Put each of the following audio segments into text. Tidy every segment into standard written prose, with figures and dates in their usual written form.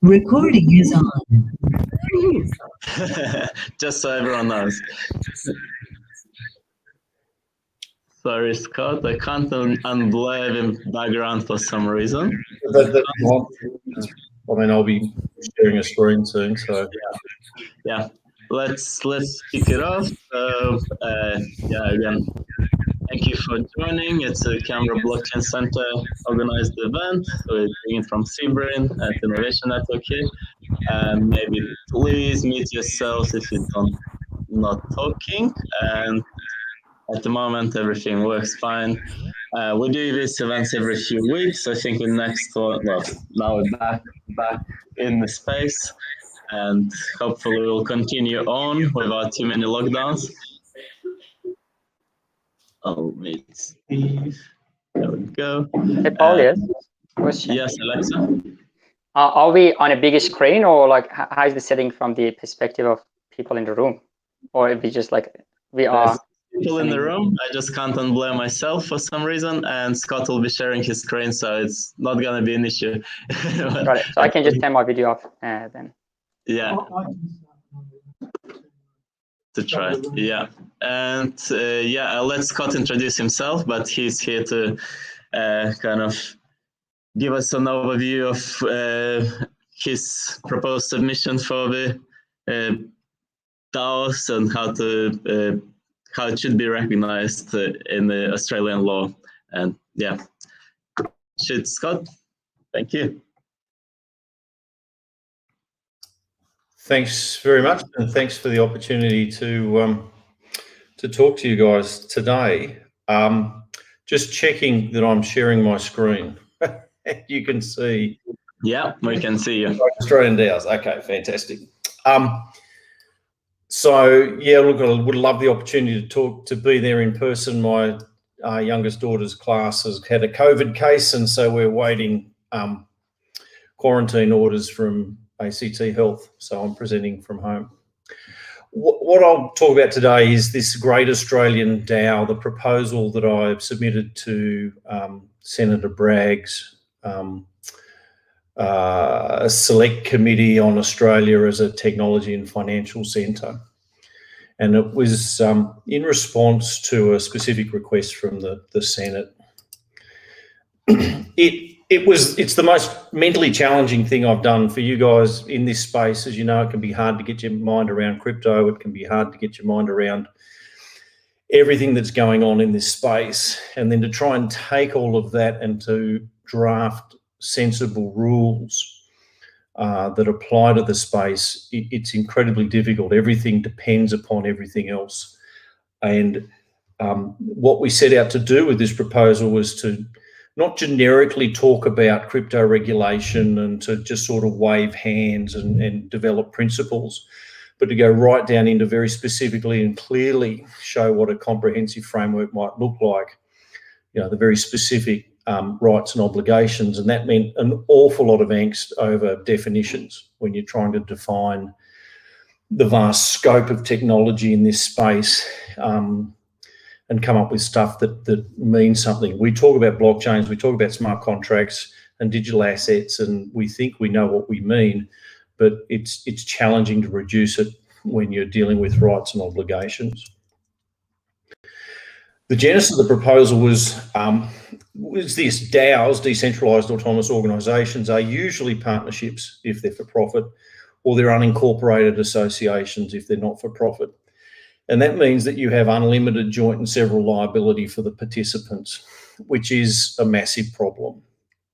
Recording is on. Just so everyone knows. Sorry, Scott, I can't unblur the background for some reason. I mean, I'll be sharing a screen soon, so yeah. Let's kick it off. Again, thank you for joining. It's a Canberra Blockchain Center organized event. We're doing it from Sebring at Innovation Network here. Maybe please mute yourselves if you don't not talking. And at the moment, everything works fine. We do these events every few weeks. I think the next one, well, now we're back in the space, and hopefully we'll continue on without too many lockdowns. Oh, wait, Steve. There we go. Hey, Paul, yes. Question. Yes, Alexa. Are we on a bigger screen, or like how is the setting from the perspective of people in the room, or if we just like we are? People in the room. I just can't unblur myself for some reason, and Scott will be sharing his screen, so it's not going to be an issue. Got it. So I can just turn my video off then. Yeah. To try. Yeah. And I'll let Scott introduce himself, but he's here to kind of give us an overview of his proposed submission for the DAOs and how it should be recognized in the Australian law. And Scott, thank you. thanks very much, and thanks for the opportunity to talk to you guys today. Just checking that I'm sharing my screen. You can see. Yeah, we can see you. Australian DAOs. Okay, fantastic. So yeah, look, I would love the opportunity to be there in person. My youngest daughter's class has had a COVID case, and so we're waiting quarantine orders from ACT Health. So I'm presenting from home. What I'll talk about today is this Great Australian DAO, the proposal that I've submitted to Senator Bragg's select committee on Australia as a technology and financial centre. And it was in response to a specific request from the Senate. It's the most mentally challenging thing I've done for you guys in this space. As you know, it can be hard to get your mind around crypto. It can be hard to get your mind around everything that's going on in this space. And then to try and take all of that and to draft sensible rules that apply to the space, it's incredibly difficult. Everything depends upon everything else. And what we set out to do with this proposal was to not generically talk about crypto regulation and to just sort of wave hands and develop principles, but to go right down into very specifically and clearly show what a comprehensive framework might look like, you know, the very specific rights and obligations. And that meant an awful lot of angst over definitions when you're trying to define the vast scope of technology in this space and come up with stuff that means something. We talk about blockchains, we talk about smart contracts and digital assets, and we think we know what we mean, but it's challenging to reduce it when you're dealing with rights and obligations. The genesis of the proposal was this: DAOs, decentralised autonomous organisations, are usually partnerships if they're for profit, or they're unincorporated associations if they're not for profit. And that means that you have unlimited joint and several liability for the participants, which is a massive problem,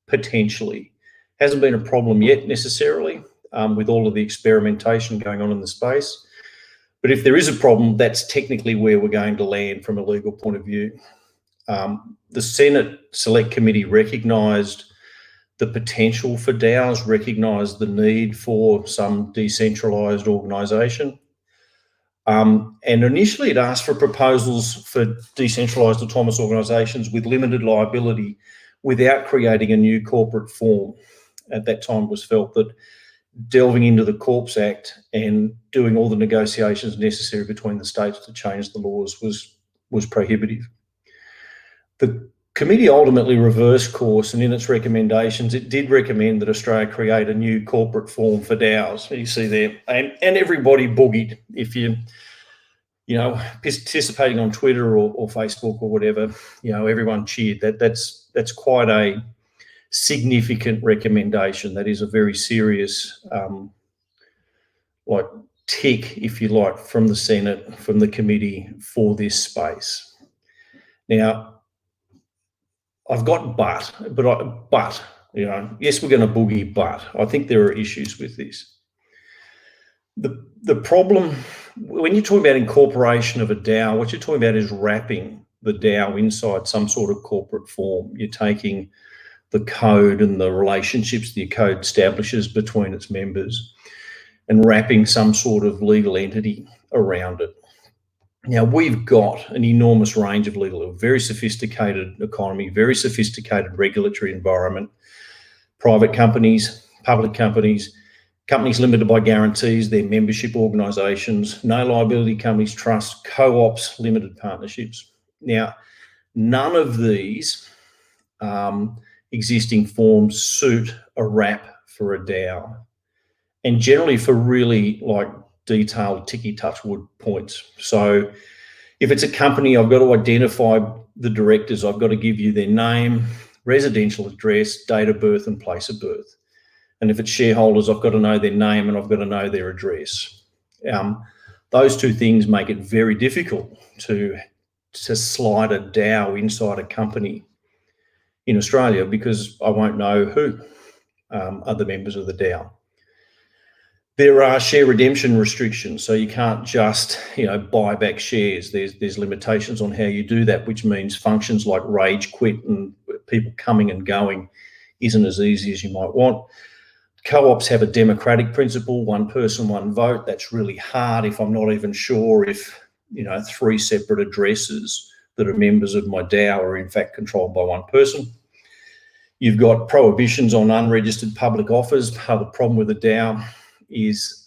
potentially. Hasn't been a problem yet necessarily with all of the experimentation going on in the space. But if there is a problem, that's technically where we're going to land from a legal point of view. The Senate Select Committee recognised the potential for DAOs, recognised the need for some decentralised organisation. And initially it asked for proposals for decentralised autonomous organisations with limited liability without creating a new corporate form. At that time it was felt that delving into the Corps Act and doing all the negotiations necessary between the states to change the laws was prohibitive. The committee ultimately reversed course, and in its recommendations, it did recommend that Australia create a new corporate form for DAOs. You see there, and everybody boogied. If you participating on Twitter or Facebook or whatever, everyone cheered. That's quite a significant recommendation. That is a very serious, tick, if you like, from the Senate, from the committee for this space. Now, I've got but yes, we're going to boogie, but I think there are issues with this. The problem, when you're talking about incorporation of a DAO, what you're talking about is wrapping the DAO inside some sort of corporate form. You're taking the code and the relationships the code establishes between its members and wrapping some sort of legal entity around it. Now, we've got an enormous range of legal, very sophisticated economy, very sophisticated regulatory environment, private companies, public companies, companies limited by guarantees, their membership organisations, no liability companies, trusts, co-ops, limited partnerships. Now, none of these existing forms suit a wrap for a DAO, and generally for really detailed ticky-touch wood points. So if it's a company, I've got to identify the directors. I've got to give you their name, residential address, date of birth, and place of birth. And if it's shareholders, I've got to know their name and I've got to know their address. Those two things make it very difficult to slide a DAO inside a company in Australia, because I won't know who are the members of the DAO. There are share redemption restrictions, so you can't just buy back shares. There's limitations on how you do that, which means functions like rage quit and people coming and going isn't as easy as you might want. Co-ops have a democratic principle, one person, one vote. That's really hard if I'm not even sure if 3 separate addresses that are members of my DAO are in fact controlled by one person. You've got prohibitions on unregistered public offers. Part of the problem with a DAO is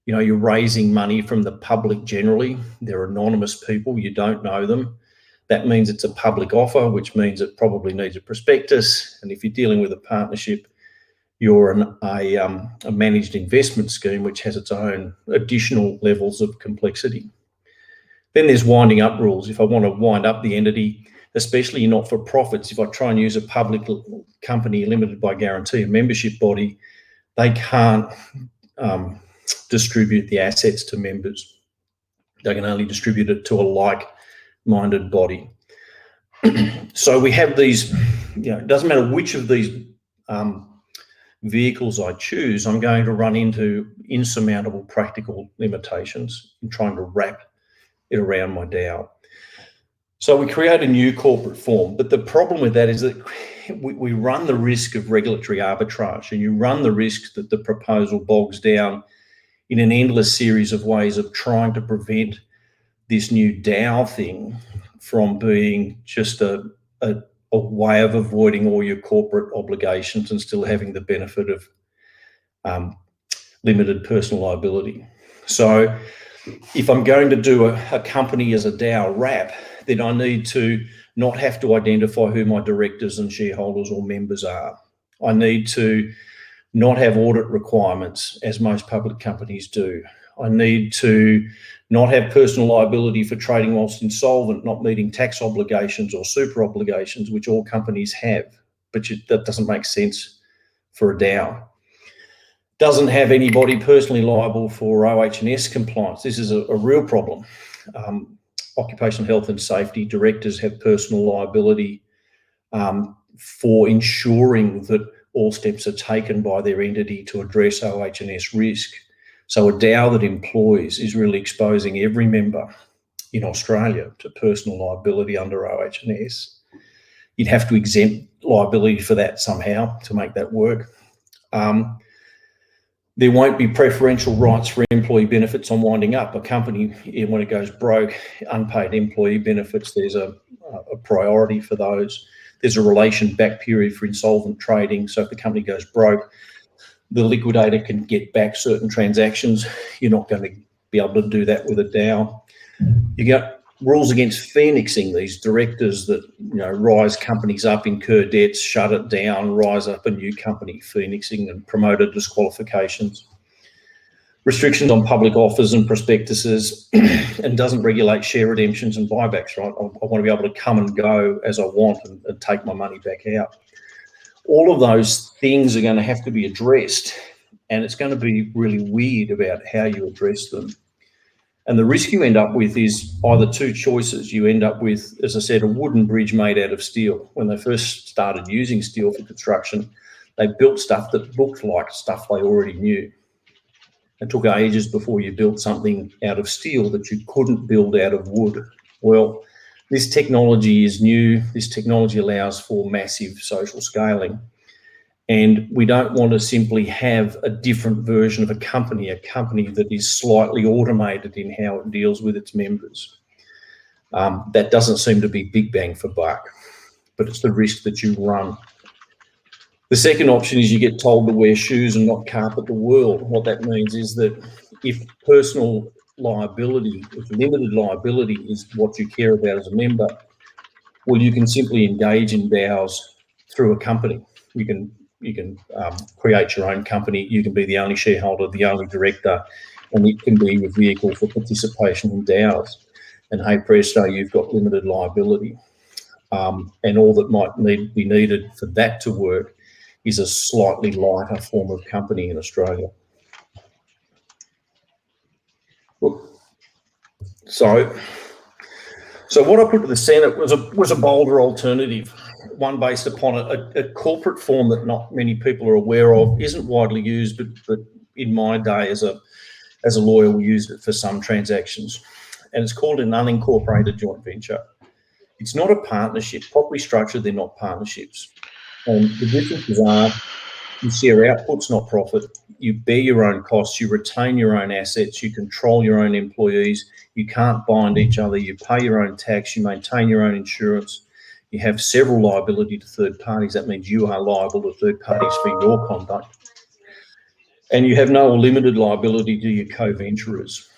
you're raising money from the public generally. They're anonymous people, you don't know them. That means it's a public offer, which means it probably needs a prospectus. And if you're dealing with a partnership, you're a managed investment scheme, which has its own additional levels of complexity. Then there's winding up rules. If I want to wind up the entity, especially not-for-profits, if I try and use a public company limited by guarantee, a membership body, they can't distribute the assets to members. They can only distribute it to a like-minded body. So we have these, it doesn't matter which of these vehicles I choose, I'm going to run into insurmountable practical limitations in trying to wrap it around my DAO. So we create a new corporate form, but the problem with that is that we run the risk of regulatory arbitrage, and you run the risk that the proposal bogs down in an endless series of ways of trying to prevent this new DAO thing from being just a way of avoiding all your corporate obligations and still having the benefit of limited personal liability. So if I'm going to do a company as a DAO wrap, then I need to not have to identify who my directors and shareholders or members are. I need to not have audit requirements, as most public companies do. I need to not have personal liability for trading whilst insolvent, not meeting tax obligations or super obligations, which all companies have, but that doesn't make sense for a DAO. Doesn't have anybody personally liable for OH&S compliance. This is a real problem. Occupational health and safety, directors have personal liability for ensuring that all steps are taken by their entity to address OH&S risk. So a DAO that employs is really exposing every member in Australia to personal liability under OH&S. You'd have to exempt liability for that somehow to make that work. There won't be preferential rights for employee benefits on winding up. A company, when it goes broke, unpaid employee benefits, there's a priority for those. There's a relation back period for insolvent trading. So if the company goes broke, the liquidator can get back certain transactions. You're not going to be able to do that with a DAO. rules against phoenixing, these directors that rise companies up, incur debts, shut it down, rise up a new company, phoenixing and promoter disqualifications. Restrictions on public offers and prospectuses, and doesn't regulate share redemptions and buybacks, right? I want to be able to come and go as I want and take my money back out. All of those things are going to have to be addressed, and it's going to be really weird about how you address them. And the risk you end up with is either two choices. You end up with, as I said, a wooden bridge made out of steel. When they first started using steel for construction, they built stuff that looked like stuff they already knew. It took ages before you built something out of steel that you couldn't build out of wood. Well, this technology is new. This technology allows for massive social scaling. And we don't want to simply have a different version of a company that is slightly automated in how it deals with its members. That doesn't seem to be big bang for buck, but it's the risk that you run. The second option is you get told to wear shoes and not carpet the world. What that means is that if personal liability, if limited liability is what you care about as a member, well, you can simply engage in DAOs through a company. You can create your own company. You can be the only shareholder, the only director, and it can be your vehicle for participation in DAOs. And hey presto, you've got limited liability. And all that might be needed for that to work is a slightly lighter form of company in Australia. Look, so what I put to the Senate was a bolder alternative, one based upon a corporate form that not many people are aware of, isn't widely used, but in my day as a lawyer, we used it for some transactions, and it's called an unincorporated joint venture. It's not a partnership. Properly structured, they're not partnerships. And the differences are you share outputs, not profit. You bear your own costs. You retain your own assets. You control your own employees. You can't bind each other. You pay your own tax. You maintain your own insurance. You have several liability to third parties. That means you are liable to third parties for your conduct. And you have no limited liability to your co-venturers.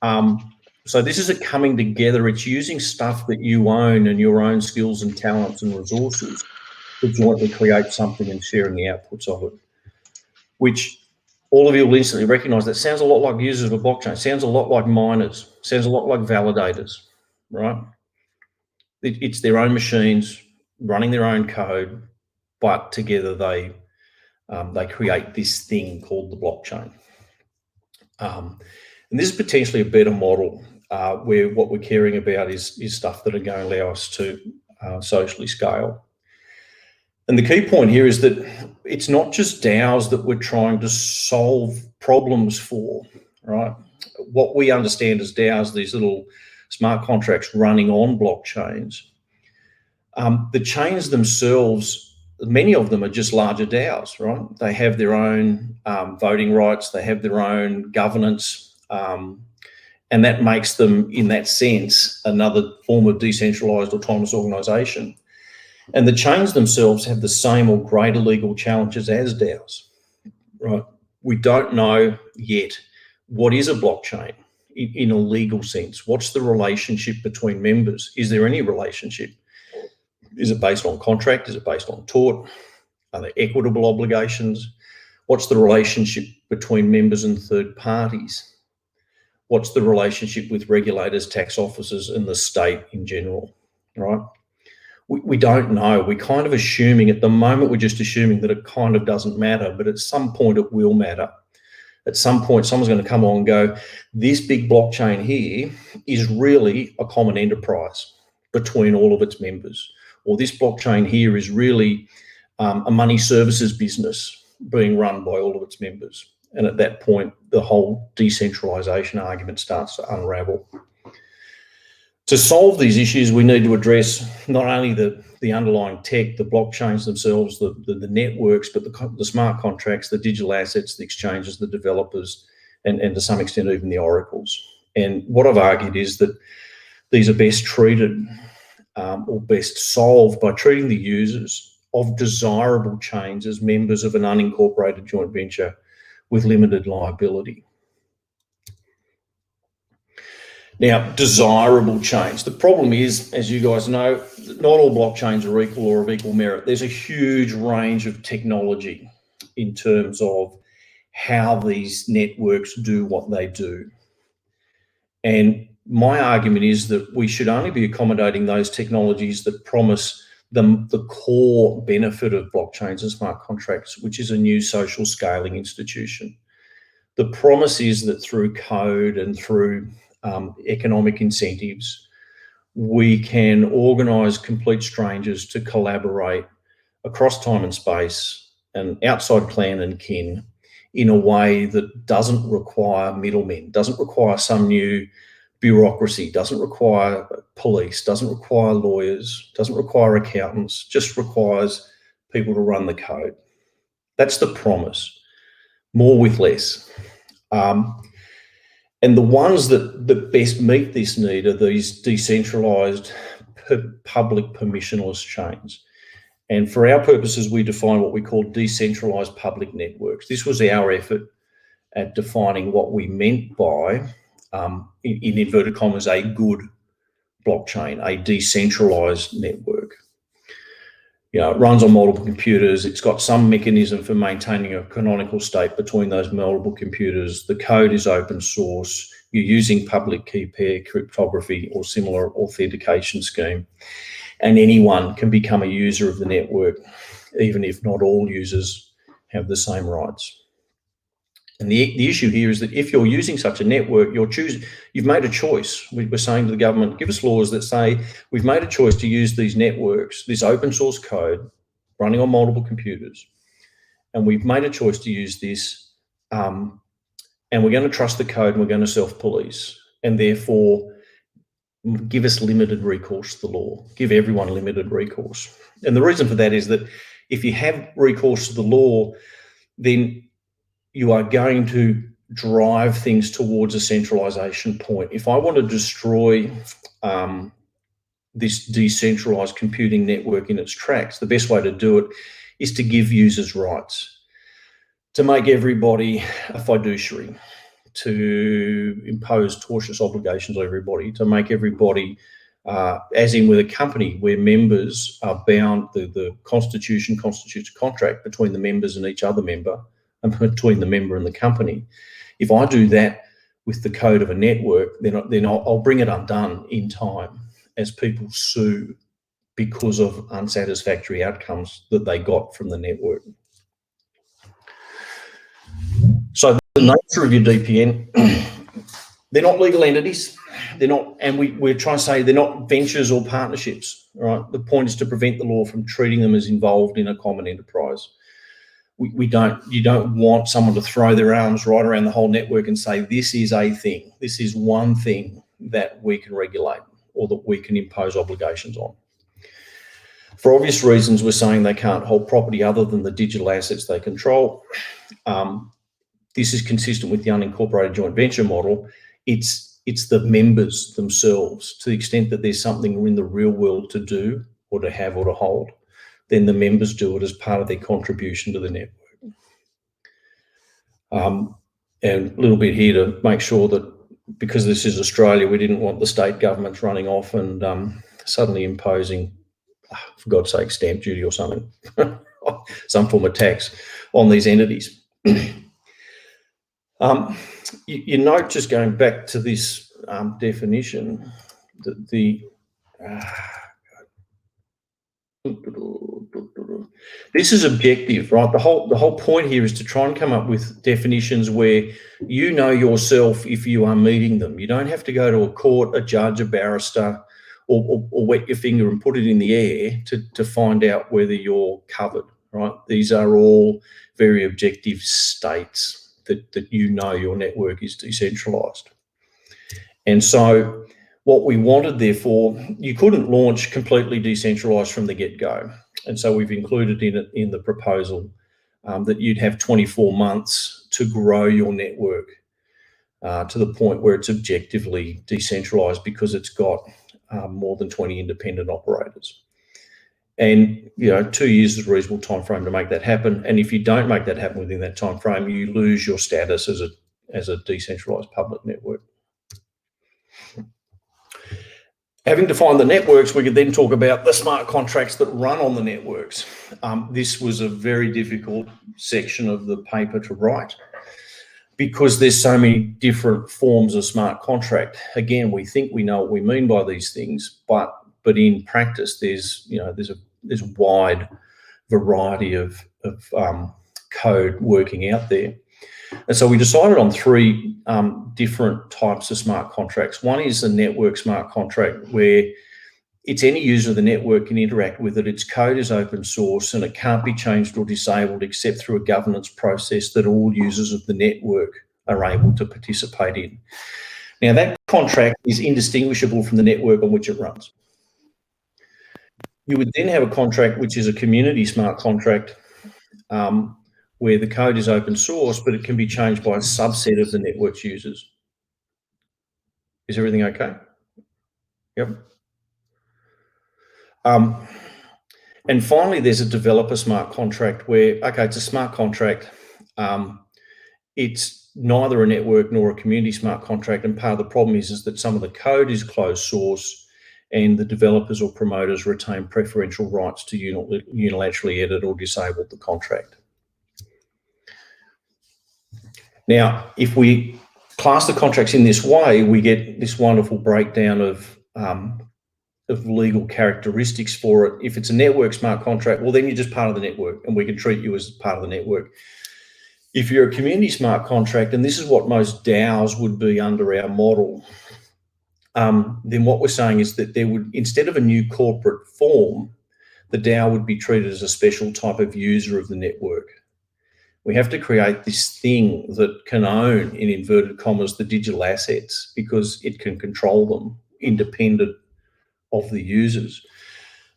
So this is a coming together. It's using stuff that you own and your own skills and talents and resources to jointly create something and sharing the outputs of it, which all of you will instantly recognise that sounds a lot like users of a blockchain, sounds a lot like miners, sounds a lot like validators, right? It's their own machines running their own code, but together they create this thing called the blockchain. And this is potentially a better model where what we're caring about is stuff that are going to allow us to socially scale. And the key point here is that it's not just DAOs that we're trying to solve problems for, right? What we understand as DAOs, these little smart contracts running on blockchains, the chains themselves, many of them are just larger DAOs, right? They have their own voting rights, they have their own governance, and that makes them, in that sense, another form of decentralized autonomous organization. And the chains themselves have the same or greater legal challenges as DAOs, right? We don't know yet what is a blockchain in a legal sense. What's the relationship between members? Is there any relationship? Is it based on contract? Is it based on tort? Are there equitable obligations? What's the relationship between members and third parties? What's the relationship with regulators, tax officers, and the state in general, right? We don't know. We're kind of assuming at the moment, we're just assuming that it kind of doesn't matter, but at some point it will matter. At some point, someone's going to come on and go, this big blockchain here is really a common enterprise between all of its members. Or this blockchain here is really a money services business being run by all of its members. And at that point, the whole decentralization argument starts to unravel. To solve these issues, we need to address not only the underlying tech, the blockchains themselves, the networks, but the smart contracts, the digital assets, the exchanges, the developers, and to some extent even the oracles. And what I've argued is that these are best treated or best solved by treating the users of desirable chains as members of an unincorporated joint venture with limited liability. Now, desirable change. The problem is, as you guys know, not all blockchains are equal or of equal merit. There's a huge range of technology in terms of how these networks do what they do. And my argument is that we should only be accommodating those technologies that promise the core benefit of blockchains and smart contracts, which is a new social scaling institution. The promise is that through code and through economic incentives, we can organise complete strangers to collaborate across time and space and outside clan and kin in a way that doesn't require middlemen, doesn't require some new bureaucracy, doesn't require police, doesn't require lawyers, doesn't require accountants, just requires people to run the code. That's the promise, more with less. And the ones that best meet this need are these decentralised public permissionless chains. And for our purposes, we define what we call decentralised public networks. This was our effort at defining what we meant by, in inverted commas, a good blockchain, a decentralised network. You know, it runs on multiple computers. It's got some mechanism for maintaining a canonical state between those multiple computers. The code is open source. You're using public key pair cryptography or similar authentication scheme. And anyone can become a user of the network, even if not all users have the same rights. And the issue here is that if you're using such a network, you've made a choice. We're saying to the government, give us laws that say we've made a choice to use these networks, this open source code running on multiple computers, and we've made a choice to use this, and we're going to trust the code and we're going to self-police, and therefore give us limited recourse to the law, give everyone limited recourse. And the reason for that is that if you have recourse to the law, then you are going to drive things towards a centralisation point. If I want to destroy this decentralised computing network in its tracks, the best way to do it is to give users rights, to make everybody a fiduciary, to impose tortious obligations on everybody, to make everybody, as in with a company where members are bound, the constitution constitutes a contract between the members and each other member, and between the member and the company. If I do that with the code of a network, then I'll bring it undone in time as people sue because of unsatisfactory outcomes that they got from the network. So the nature of your DPN, they're not legal entities. They're not, and we're trying to say they're not ventures or partnerships, right? The point is to prevent the law from treating them as involved in a common enterprise. You don't want someone to throw their arms right around the whole network and say, this is a thing, this is one thing that we can regulate or that we can impose obligations on. For obvious reasons, we're saying they can't hold property other than the digital assets they control. This is consistent with the unincorporated joint venture model. It's the members themselves. To the extent that there's something in the real world to do or to have or to hold, then the members do it as part of their contribution to the network. And a little bit here to make sure that, because this is Australia, we didn't want the state governments running off and suddenly imposing, for God's sake, stamp duty or something, some form of tax on these entities. You note, just going back to this definition, that this is objective, right? The whole point here is to try and come up with definitions where you know yourself if you are meeting them. You don't have to go to a court, a judge, a barrister, or wet your finger and put it in the air to find out whether you're covered, right? These are all very objective states that you know your network is decentralised. And so what we wanted, therefore, you couldn't launch completely decentralised from the get-go. And so we've included in the proposal that you'd have 24 months to grow your network to the point where it's objectively decentralised because it's got more than 20 independent operators. And 2 years is a reasonable time frame to make that happen. And if you don't make that happen within that time frame, you lose your status as a decentralised public network. Having defined the networks, we could then talk about the smart contracts that run on the networks. This was a very difficult section of the paper to write because there's so many different forms of smart contract. Again, we think we know what we mean by these things, but in practice, there's a wide variety of code working out there. And so we decided on three different types of smart contracts. One is a network smart contract where it's any user of the network can interact with it. Its code is open source and it can't be changed or disabled except through a governance process that all users of the network are able to participate in. Now, that contract is indistinguishable from the network on which it runs. You would then have a contract which is a community smart contract where the code is open source, but it can be changed by a subset of the network's users. Is everything okay? Yep. And finally, there's a developer smart contract where, okay, it's a smart contract. It's neither a network nor a community smart contract. And part of the problem is that some of the code is closed source and the developers or promoters retain preferential rights to unilaterally edit or disable the contract. Now, if we class the contracts in this way, we get this wonderful breakdown of legal characteristics for it. If it's a network smart contract, well, then you're just part of the network and we can treat you as part of the network. If you're a community smart contract, and this is what most DAOs would be under our model, then what we're saying is that there would, instead of a new corporate form, the DAO would be treated as a special type of user of the network. We have to create this thing that can own, in inverted commas, the digital assets because it can control them independent of the users.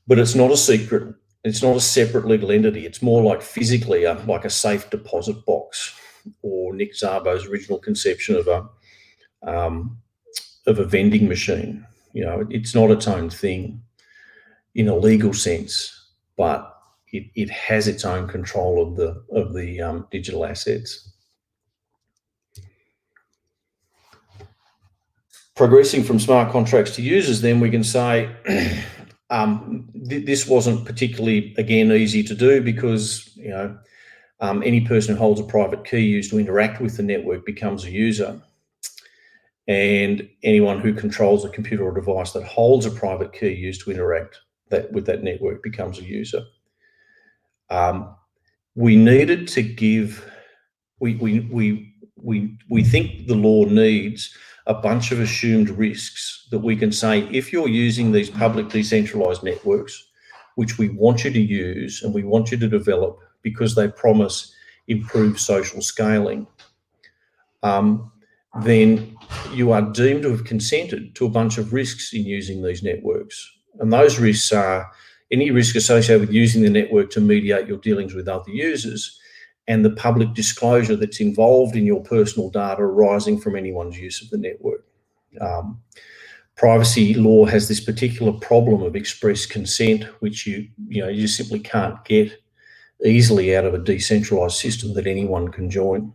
But it's not a secret. It's not a separate legal entity. It's more like physically like a safe deposit box, or Nick Szabo's original conception of a vending machine. You know, it's not its own thing in a legal sense, but it has its own control of the digital assets. Progressing from smart contracts to users, then we can say this wasn't particularly, again, easy to do because any person who holds a private key used to interact with the network becomes a user, and anyone who controls a computer or device that holds a private key used to interact with that network becomes a user. We needed to give. We think the law needs a bunch of assumed risks that we can say, if you're using these public decentralized networks, which we want you to use and we want you to develop because they promise improved social scaling, then you are deemed to have consented to a bunch of risks in using these networks. And those risks are any risk associated with using the network to mediate your dealings with other users, and the public disclosure that's involved in your personal data arising from anyone's use of the network. Privacy law has this particular problem of express consent, which you simply can't get easily out of a decentralized system that anyone can join.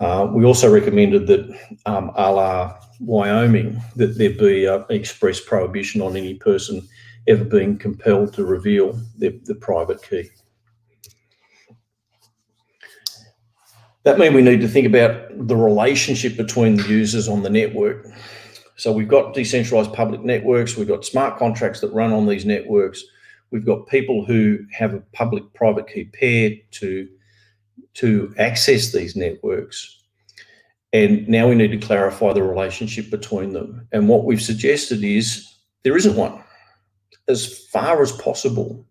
We also recommended that, a la Wyoming, that there be an express prohibition on any person ever being compelled to reveal the private key. That means we need to think about the relationship between the users on the network. So we've got decentralized public networks, we've got smart contracts that run on these networks, we've got people who have a public-private key pair to access these networks. And now we need to clarify the relationship between them. And what we've suggested is there isn't one. As far as possible,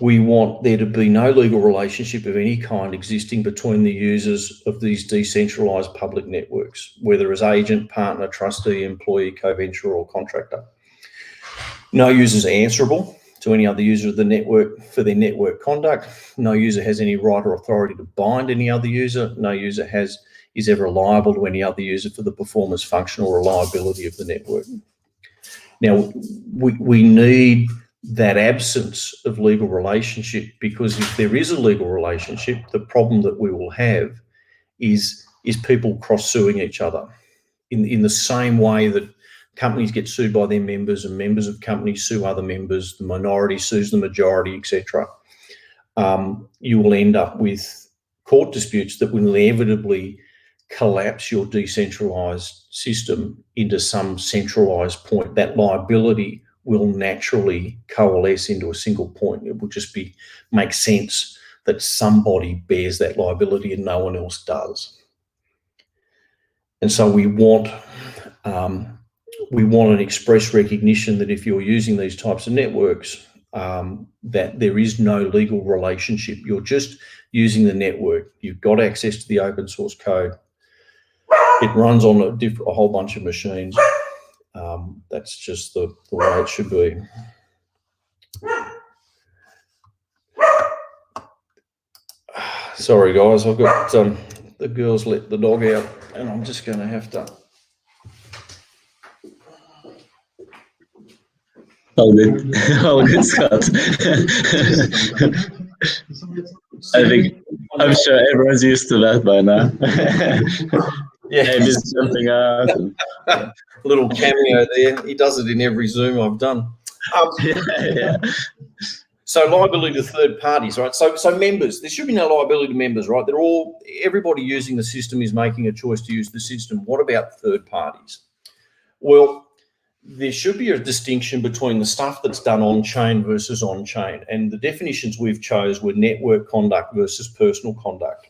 we want there to be no legal relationship of any kind existing between the users of these decentralized public networks, whether as agent, partner, trustee, employee, co-venturer, or contractor. No user is answerable to any other user of the network for their network conduct. No user has any right or authority to bind any other user. No user is ever liable to any other user for the performance, function, or reliability of the network. Now, we need that absence of legal relationship, because if there is a legal relationship, the problem that we will have is people cross-suing each other. in the same way that companies get sued by their members and members of companies sue other members, the minority sues the majority, etc. You will end up with court disputes that will inevitably collapse your decentralized system into some centralized point. That liability will naturally coalesce into a single point. It will just make sense that somebody bears that liability and no one else does. And so we want an express recognition that if you're using these types of networks, that there is no legal relationship. You're just using the network. You've got access to the open source code. It runs on a whole bunch of machines. That's just the way it should be. Sorry, guys, I've got the girls let the dog out, and I'm just going to have to. All good, all good, Scott. I'm sure everyone's used to that by now. Yeah, Baby's jumping out. Little cameo there. He does it in every Zoom I've done. Yeah. So liability to third parties, right? So members, there should be no liability to members, right? Everybody using the system is making a choice to use the system. What about third parties? Well, there should be a distinction between the stuff that's done on-chain versus on-chain. And the definitions we've chose were network conduct versus personal conduct.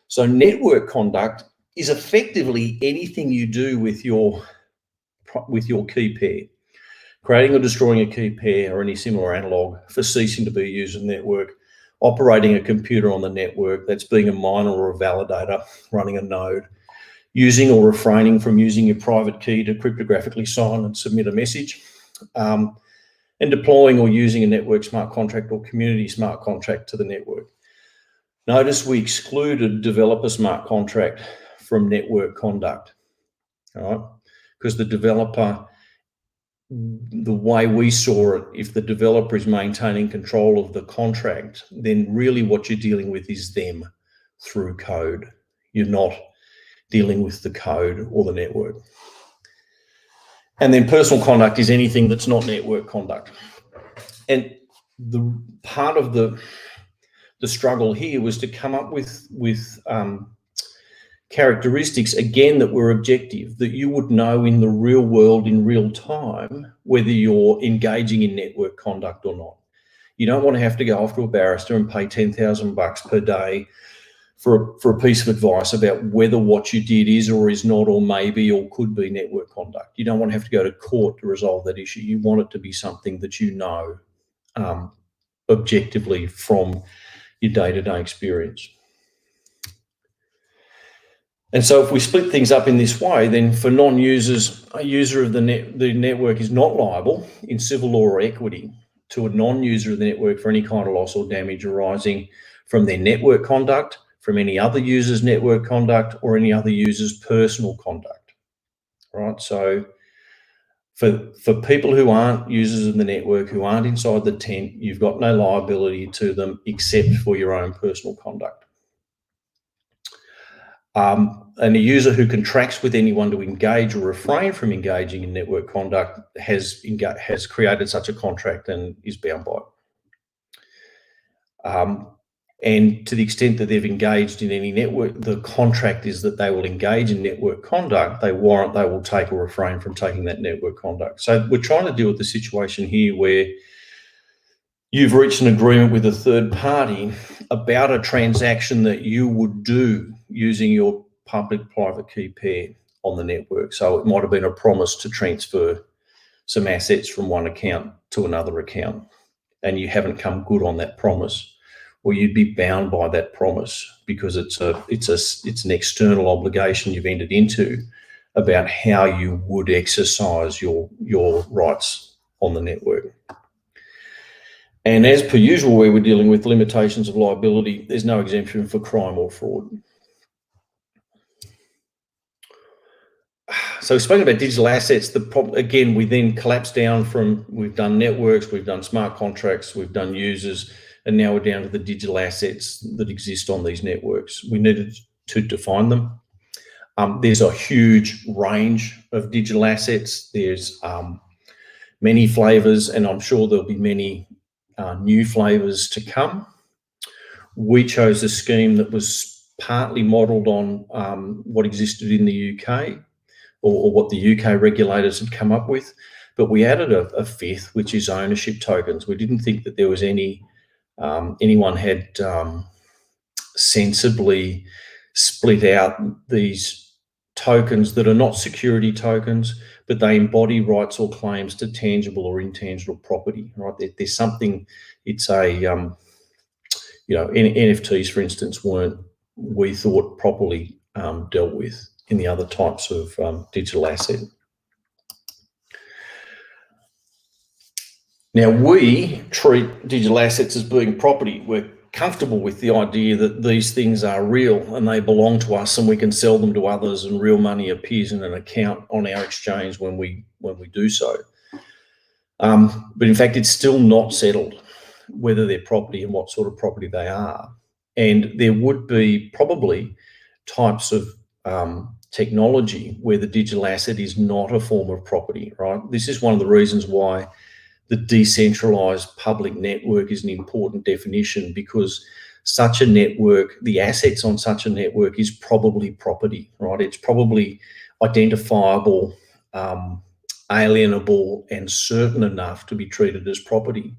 So network conduct is effectively anything you do with your key pair. Creating or destroying a key pair or any similar analog for ceasing to be a user network, operating a computer on the network, that's being a miner or a validator, running a node, using or refraining from using your private key to cryptographically sign and submit a message, and deploying or using a network smart contract or community smart contract to the network. Notice we excluded developer smart contract from network conduct, all right? Because the developer, the way we saw it, if the developer is maintaining control of the contract, then really what you're dealing with is them through code. You're not dealing with the code or the network. And then personal conduct is anything that's not network conduct. And the part of the struggle here was to come up with characteristics, again, that were objective, that you would know in the real world in real time whether you're engaging in network conduct or not. You don't want to have to go off to a barrister and pay $10,000 per day for a piece of advice about whether what you did is or is not or maybe or could be network conduct. You don't want to have to go to court to resolve that issue. You want it to be something that you know objectively from your day-to-day experience. And so if we split things up in this way, then for non-users, a user of the network is not liable in civil law or equity to a non-user of the network for any kind of loss or damage arising from their network conduct, from any other user's network conduct, or any other user's personal conduct, right? So for people who aren't users of the network, who aren't inside the tent, you've got no liability to them except for your own personal conduct. And a user who contracts with anyone to engage or refrain from engaging in network conduct has created such a contract and is bound by it. And to the extent that they've engaged in any network, the contract is that they will engage in network conduct, they will take or refrain from taking that network conduct. So we're trying to deal with the situation here where you've reached an agreement with a third party about a transaction that you would do using your public-private key pair on the network. So it might have been a promise to transfer some assets from one account to another account, and you haven't come good on that promise. Well, you'd be bound by that promise because it's an external obligation you've entered into about how you would exercise your rights on the network. And as per usual, where we're dealing with limitations of liability, there's no exemption for crime or fraud. So we've spoken about digital assets. Again, we then collapse down from, we've done networks, we've done smart contracts, we've done users, and now we're down to the digital assets that exist on these networks. We needed to define them. There's a huge range of digital assets. There's many flavors, and I'm sure there'll be many new flavors to come. We chose a scheme that was partly modeled on what existed in the UK or what the UK regulators had come up with, but we added a fifth, which is ownership tokens. We didn't think that there was anyone had sensibly split out these tokens that are not security tokens, but they embody rights or claims to tangible or intangible property. Right? There's something. It's a NFTs, for instance, weren't, we thought, properly dealt with in the other types of digital asset. Now, we treat digital assets as being property. We're comfortable with the idea that these things are real and they belong to us and we can sell them to others, and real money appears in an account on our exchange when we do so. But in fact, it's still not settled whether they're property and what sort of property they are. And there would be probably types of technology where the digital asset is not a form of property, right? This is one of the reasons why the decentralized public network is an important definition, because such a network, the assets on such a network is probably property, right? It's probably identifiable, alienable, and certain enough to be treated as property.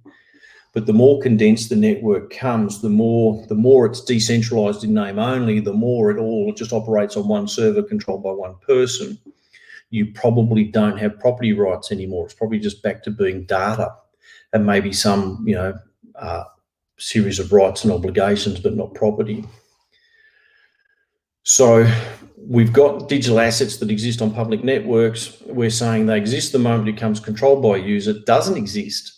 But the more condensed the network comes, the more it's decentralized in name only, the more it all just operates on one server controlled by one person. You probably don't have property rights anymore. It's probably just back to being data and maybe some, series of rights and obligations, but not property. So we've got digital assets that exist on public networks. We're saying they exist the moment it becomes controlled by a user. It doesn't exist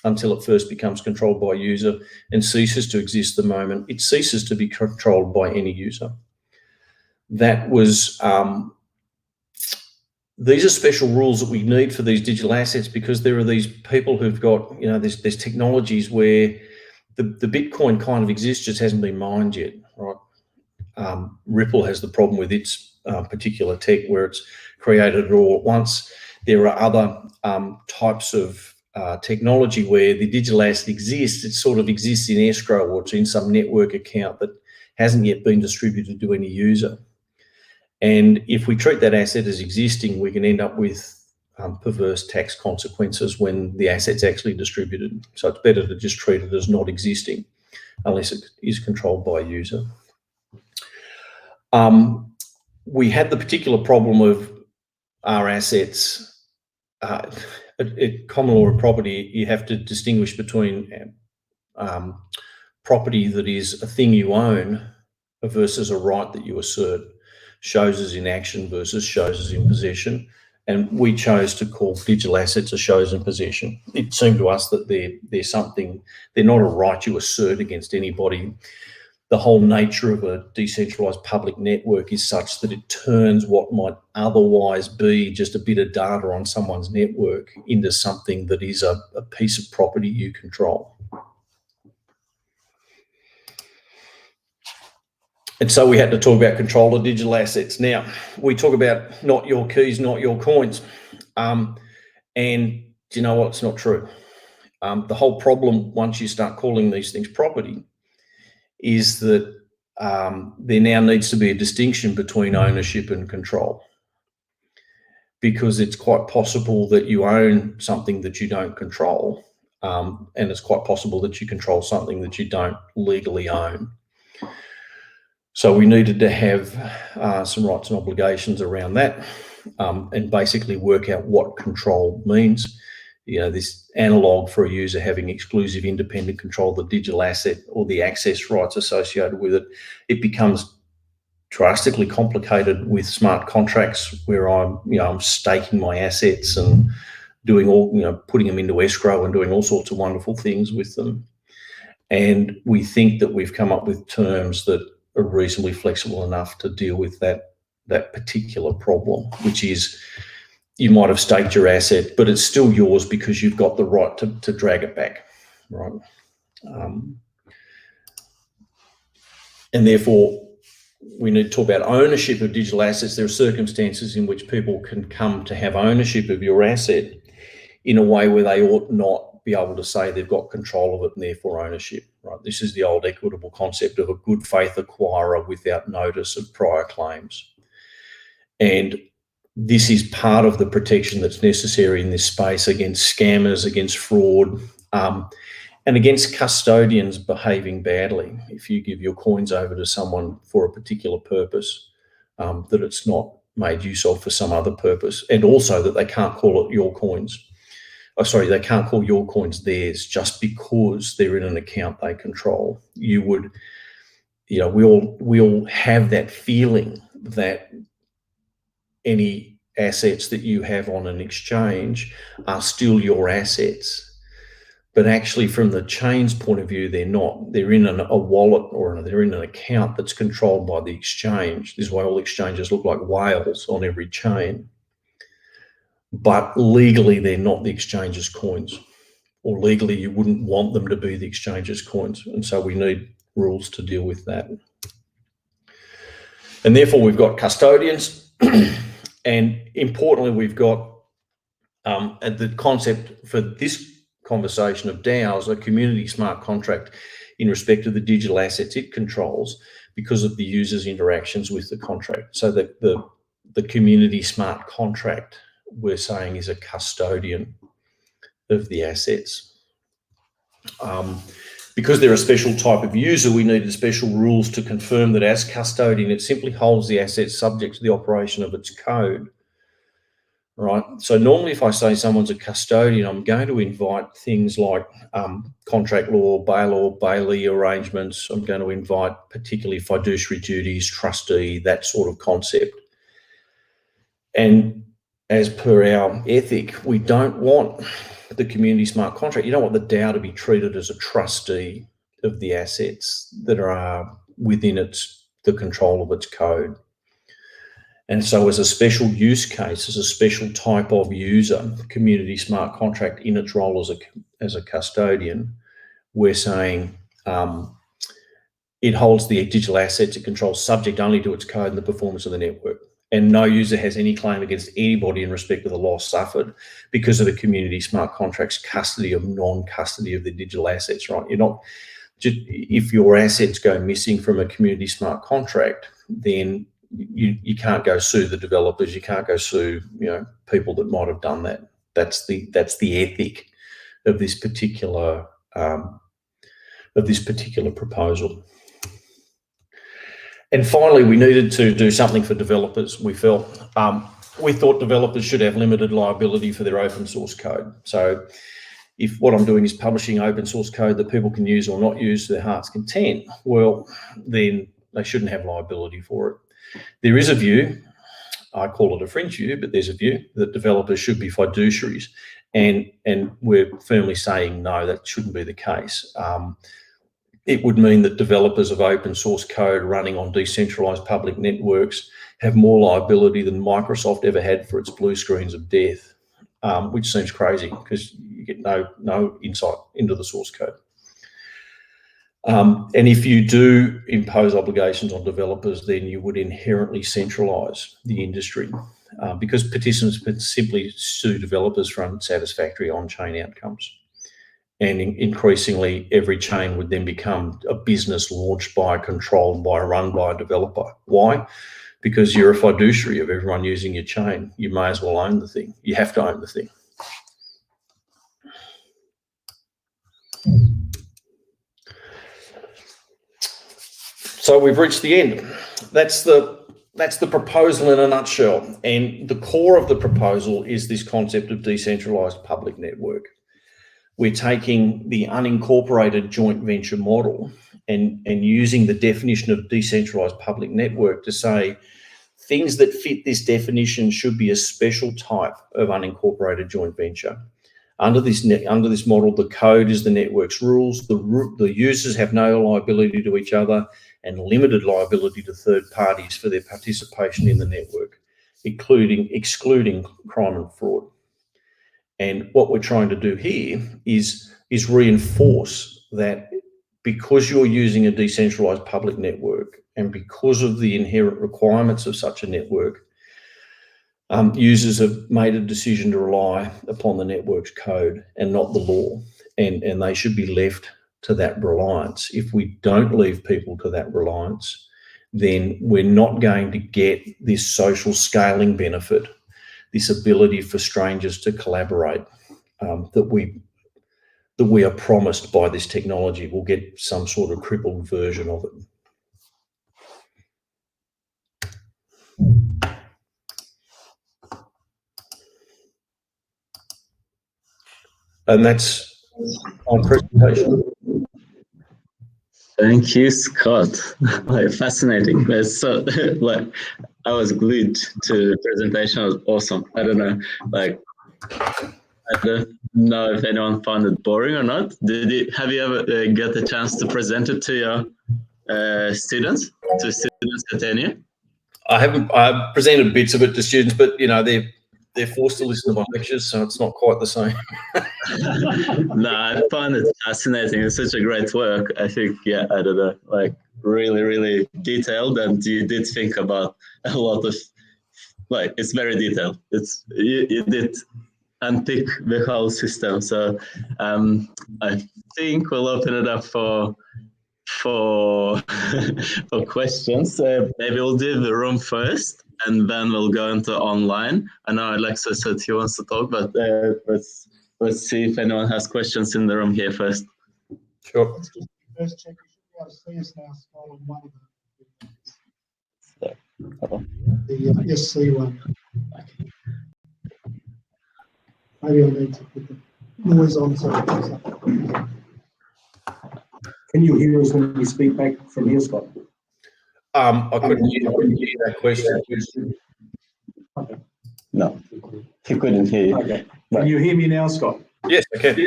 until it first becomes controlled by a user, and ceases to exist the moment it ceases to be controlled by any user. That was... These are special rules that we need for these digital assets, because there are these people who've got, there's technologies where the Bitcoin kind of exists, just hasn't been mined yet, right? Ripple has the problem with its particular tech where it's created it all at once. There are other types of technology where the digital asset exists. It sort of exists in escrow, or it's in some network account that hasn't yet been distributed to any user. And if we treat that asset as existing, we can end up with perverse tax consequences when the asset's actually distributed. So it's better to just treat it as not existing unless it is controlled by a user. We had the particular problem of our assets. At common law of property, you have to distinguish between property that is a thing you own versus a right that you assert. Shows as in action versus shows as in possession. And we chose to call digital assets a shows in possession. It seemed to us that they're not a right you assert against anybody. The whole nature of a decentralized public network is such that it turns what might otherwise be just a bit of data on someone's network into something that is a piece of property you control. And so we had to talk about control of digital assets. Now, we talk about not your keys, not your coins. And do you know what? It's not true. The whole problem, once you start calling these things property, is that there now needs to be a distinction between ownership and control. Because it's quite possible that you own something that you don't control. And it's quite possible that you control something that you don't legally own. So we needed to have some rights and obligations around that, and basically work out what control means. This analog for a user having exclusive independent control of the digital asset or the access rights associated with it. It becomes drastically complicated with smart contracts where I'm staking my assets and doing all, putting them into escrow and doing all sorts of wonderful things with them. And we think that we've come up with terms that are reasonably flexible enough to deal with that particular problem, which is you might have staked your asset, but it's still yours because you've got the right to drag it back, right? And therefore, we need to talk about ownership of digital assets. There are circumstances in which people can come to have ownership of your asset in a way where they ought not be able to say they've got control of it and therefore ownership, right? This is the old equitable concept of a good faith acquirer without notice of prior claims. And this is part of the protection that's necessary in this space against scammers, against fraud, and against custodians behaving badly. If you give your coins over to someone for a particular purpose, that it's not made use of for some other purpose, and also that they can't call it your coins. Oh, sorry, they can't call your coins theirs just because they're in an account they control. You would, you know, we all have that feeling that any assets that you have on an exchange are still your assets. But actually, from the chain's point of view, they're not. They're in a wallet, or they're in an account that's controlled by the exchange. This is why all exchanges look like whales on every chain. But legally, they're not the exchange's coins. Or legally, you wouldn't want them to be the exchange's coins. And so we need rules to deal with that. And therefore, we've got custodians. And importantly, we've got the concept for this conversation of DAOs, a community smart contract in respect of the digital assets it controls because of the user's interactions with the contract. So that the community smart contract, we're saying, is a custodian of the assets. Because they're a special type of user, we needed special rules to confirm that as custodian, it simply holds the assets subject to the operation of its code. Right. So normally if I say someone's a custodian, I'm going to invite things like contract law, bailey arrangements. I'm going to invite particularly fiduciary duties, trustee, that sort of concept. And as per our ethic, we don't want the community smart contract. You don't want the DAO to be treated as a trustee of the assets that are within the control of its code. And so as a special use case, as a special type of user, community smart contract in its role as a custodian, we're saying it holds the digital assets it controls subject only to its code and the performance of the network. And no user has any claim against anybody in respect of the loss suffered because of the community smart contract's custody of non-custody of the digital assets, right? You're not, just, if your assets go missing from a community smart contract, then you can't go sue the developers. You can't go sue, people that might have done that. That's the ethic of this particular proposal. And finally, we needed to do something for developers. We felt we thought developers should have limited liability for their open source code. So if what I'm doing is publishing open source code that people can use or not use to their heart's content, well, then they shouldn't have liability for it. There is a view, I call it a fringe view, but there's a view that developers should be fiduciaries, and we're firmly saying no, that shouldn't be the case. It would mean that developers of open source code running on decentralized public networks have more liability than Microsoft ever had for its blue screens of death, which seems crazy because you get no insight into the source code. And if you do impose obligations on developers, then you would inherently centralize the industry because participants simply sue developers for unsatisfactory on-chain outcomes. And increasingly, every chain would then become a business launched by, controlled by, run by a developer. Why? Because you're a fiduciary of everyone using your chain. You may as well own the thing. You have to own the thing. So we've reached the end. That's the proposal in a nutshell. And the core of the proposal is this concept of decentralized public network. We're taking the unincorporated joint venture model and using the definition of decentralized public network to say things that fit this definition should be a special type of unincorporated joint venture. Under this model, the code is the network's rules. The users have no liability to each other and limited liability to third parties for their participation in the network, excluding crime and fraud. And what we're trying to do here is reinforce that because you're using a decentralized public network and because of the inherent requirements of such a network, users have made a decision to rely upon the network's code and not the law, and they should be left to that reliance. If we don't leave people to that reliance, then we're not going to get this social scaling benefit, this ability for strangers to collaborate that we are promised by this technology. We'll get some sort of crippled version of it. And that's my presentation. Thank you, Scott. Like, fascinating. That's so like I was glued to the presentation. It was awesome. I don't know, like I don't know if anyone found it boring or not. Have you ever get the chance to present it to your students at NU? I've presented bits of it to students, but you know they're forced to listen to my lectures, so it's not quite the same. No, I find it fascinating. It's such a great work. I think, yeah, I don't know, like really, really detailed, and you did think about a lot of, like, it's very detailed. It's you did unpick the whole system. So I think we'll open it up for for questions. Maybe we'll do the room first, and then we'll go into online. I know Alexa said he wants to talk, but let's see if anyone has questions in the room here first. Sure. Let's just first check. You should be able to see us now, Scott, on one of the SC one. Maybe I'll need to put the noise on so it picks up. Can you hear us when we speak back from here, Scott? I couldn't hear that question. Okay. No, he couldn't hear you. Okay. Can you hear me now, Scott? Yes, I can.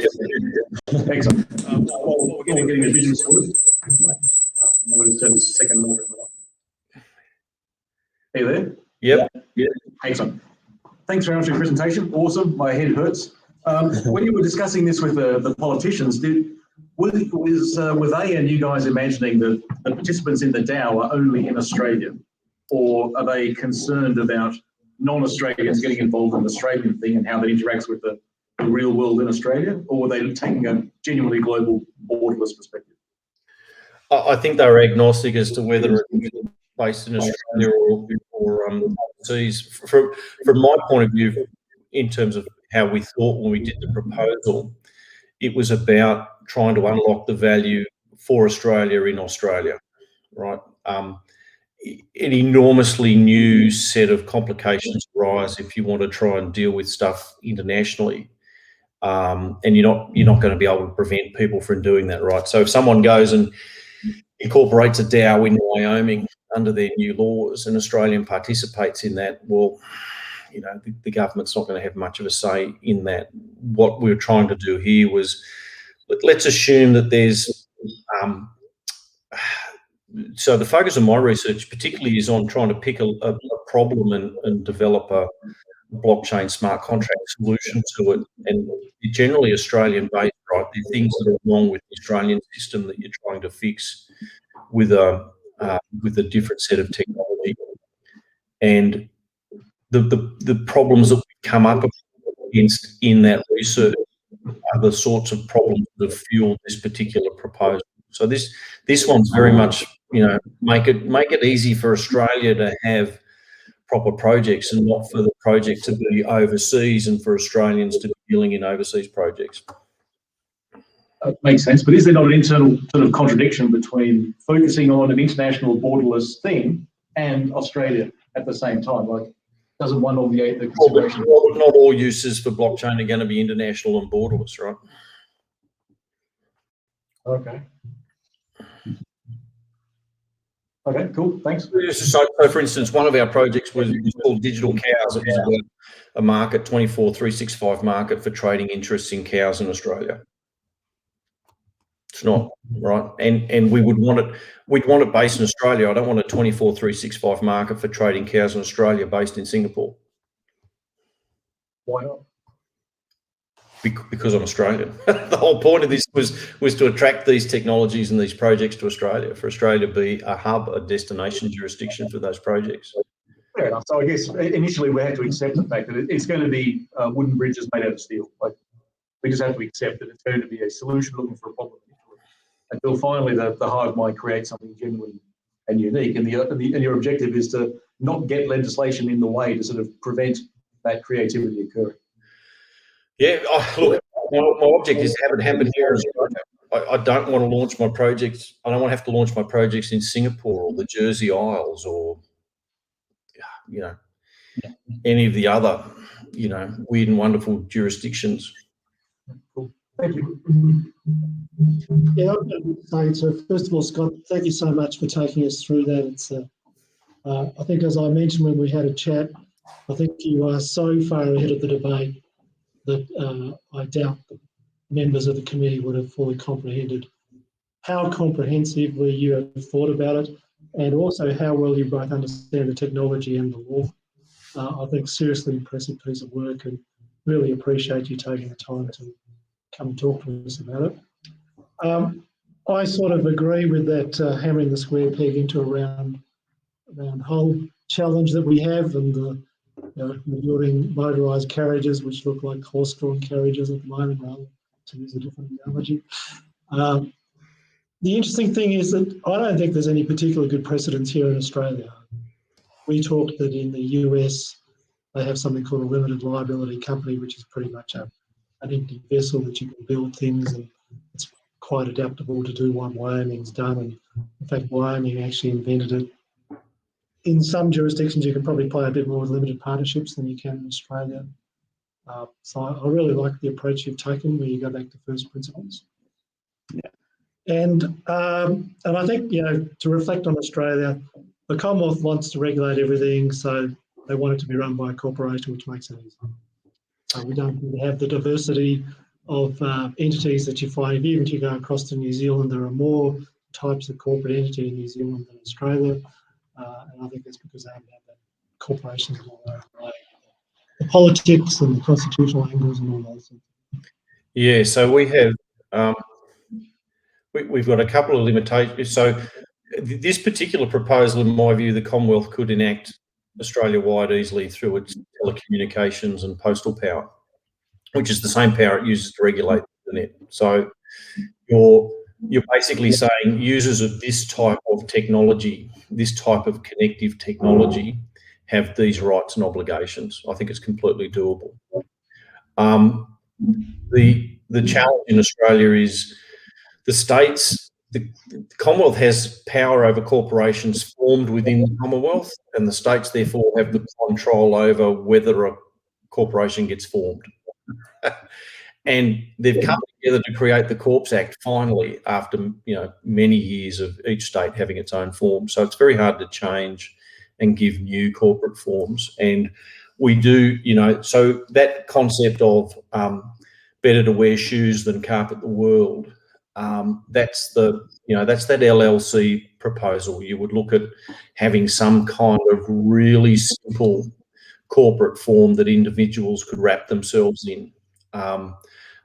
Excellent. Well, we're getting the vision sorted. We'll just turn this second monitor on. Are you there? Yep. Yeah. Excellent. Thanks very much for your presentation. Awesome. My head hurts. When you were discussing this with the politicians, were they and you guys imagining that the participants in the DAO are only in Australia, or are they concerned about non-Australians getting involved in the Australian thing and how that interacts with the real world in Australia, or were they taking a genuinely global borderless perspective? I think they were agnostic as to whether it's based in Australia or overseas. From my point of view, in terms of how we thought when we did the proposal, it was about trying to unlock the value for Australia in Australia, right? An enormously new set of complications arise if you want to try and deal with stuff internationally, and you're not going to be able to prevent people from doing that, right? So if someone goes and incorporates a DAO in Wyoming under their new laws and Australian participates in that, well, you know, the government's not going to have much of a say in that. What we were trying to do here was, let's assume that there's, so the focus of my research particularly is on trying to pick a problem and develop a blockchain smart contract solution to it, and generally Australian based, right? There are things that are wrong with the Australian system that you're trying to fix with a different set of technology, and the problems that we come up against in that research are the sorts of problems that have fueled this particular proposal. So this one's very much, you know, make it easy for Australia to have proper projects and not for the project to be overseas and for Australians to be dealing in overseas projects. Makes sense, but is there not an internal sort of contradiction between focusing on an international borderless thing and Australia at the same time? Like, doesn't one obviate the consideration? Well, not all uses for blockchain are going to be international and borderless, right? Okay. Okay, cool, thanks. So for instance, one of our projects was called Digital Cows. It was about a market, 24/365 market for trading interests in cows in Australia. It's not, right? And we'd want it based in Australia. I don't want a 24/365 market for trading cows in Australia based in Singapore. Why not? Because I'm Australian. The whole point of this was to attract these technologies and these projects to Australia, for Australia to be a hub, a destination jurisdiction for those projects. Fair enough. So I guess initially we had to accept the fact that it's going to be wooden bridges made out of steel. Like, we just have to accept that it's going to be a solution looking for a problem until finally the hive mind creates something genuine and unique. And your objective is to not get legislation in the way to sort of prevent that creativity occurring. Yeah, look, my object is to have it happen here in Australia. I don't want to launch my projects. I don't want to have to launch my projects in Singapore or the Jersey Isles or, any of the other, weird and wonderful jurisdictions. Cool. Thank you. Yeah, I'm saying so. First of all, Scott, thank you so much for taking us through that. It's, I think, as I mentioned when we had a chat, I think you are so far ahead of the debate that I doubt that members of the committee would have fully comprehended how comprehensively you have thought about it, and also how well you both understand the technology and the law. I think seriously impressive piece of work, and really appreciate you taking the time to come and talk to us about it. I sort of agree with that hammering the square peg into a round hole challenge that we have, and we're building motorised carriages which look like horse-drawn carriages at the moment, rather, to use a different analogy. The interesting thing is that I don't think there's any particular good precedents here in Australia. We talked that in the US they have something called a limited liability company, which is pretty much an empty vessel that you can build things, and it's quite adaptable to do what Wyoming's done. And in fact, Wyoming actually invented it. In some jurisdictions, you can probably play a bit more with limited partnerships than you can in Australia. So I really like the approach you've taken, where you go back to first principles. Yeah. And I think, to reflect on Australia, the Commonwealth wants to regulate everything, so they want it to be run by a corporation, which makes it easy. We don't really have the diversity of entities that you find. Even if you go across to New Zealand, there are more types of corporate entity in New Zealand than Australia. And I think that's because they haven't had that corporations and all that. The politics and the constitutional angles and all those things. Yeah, so we have we've got a couple of limitations. So this particular proposal, in my view, the Commonwealth could enact Australia-wide easily through its telecommunications and postal power, which is the same power it uses to regulate the internet. So you're basically saying users of this type of technology, this type of connective technology, have these rights and obligations. I think it's completely doable. The challenge in Australia is the states, the Commonwealth has power over corporations formed within the Commonwealth, and the states therefore have the control over whether a corporation gets formed. And they've come together to create the Corps Act finally, after many years of each state having its own form. So it's very hard to change and give new corporate forms. And we do, so that concept of better to wear shoes than carpet the world, that's that LLC proposal. You would look at having some kind of really simple corporate form that individuals could wrap themselves in.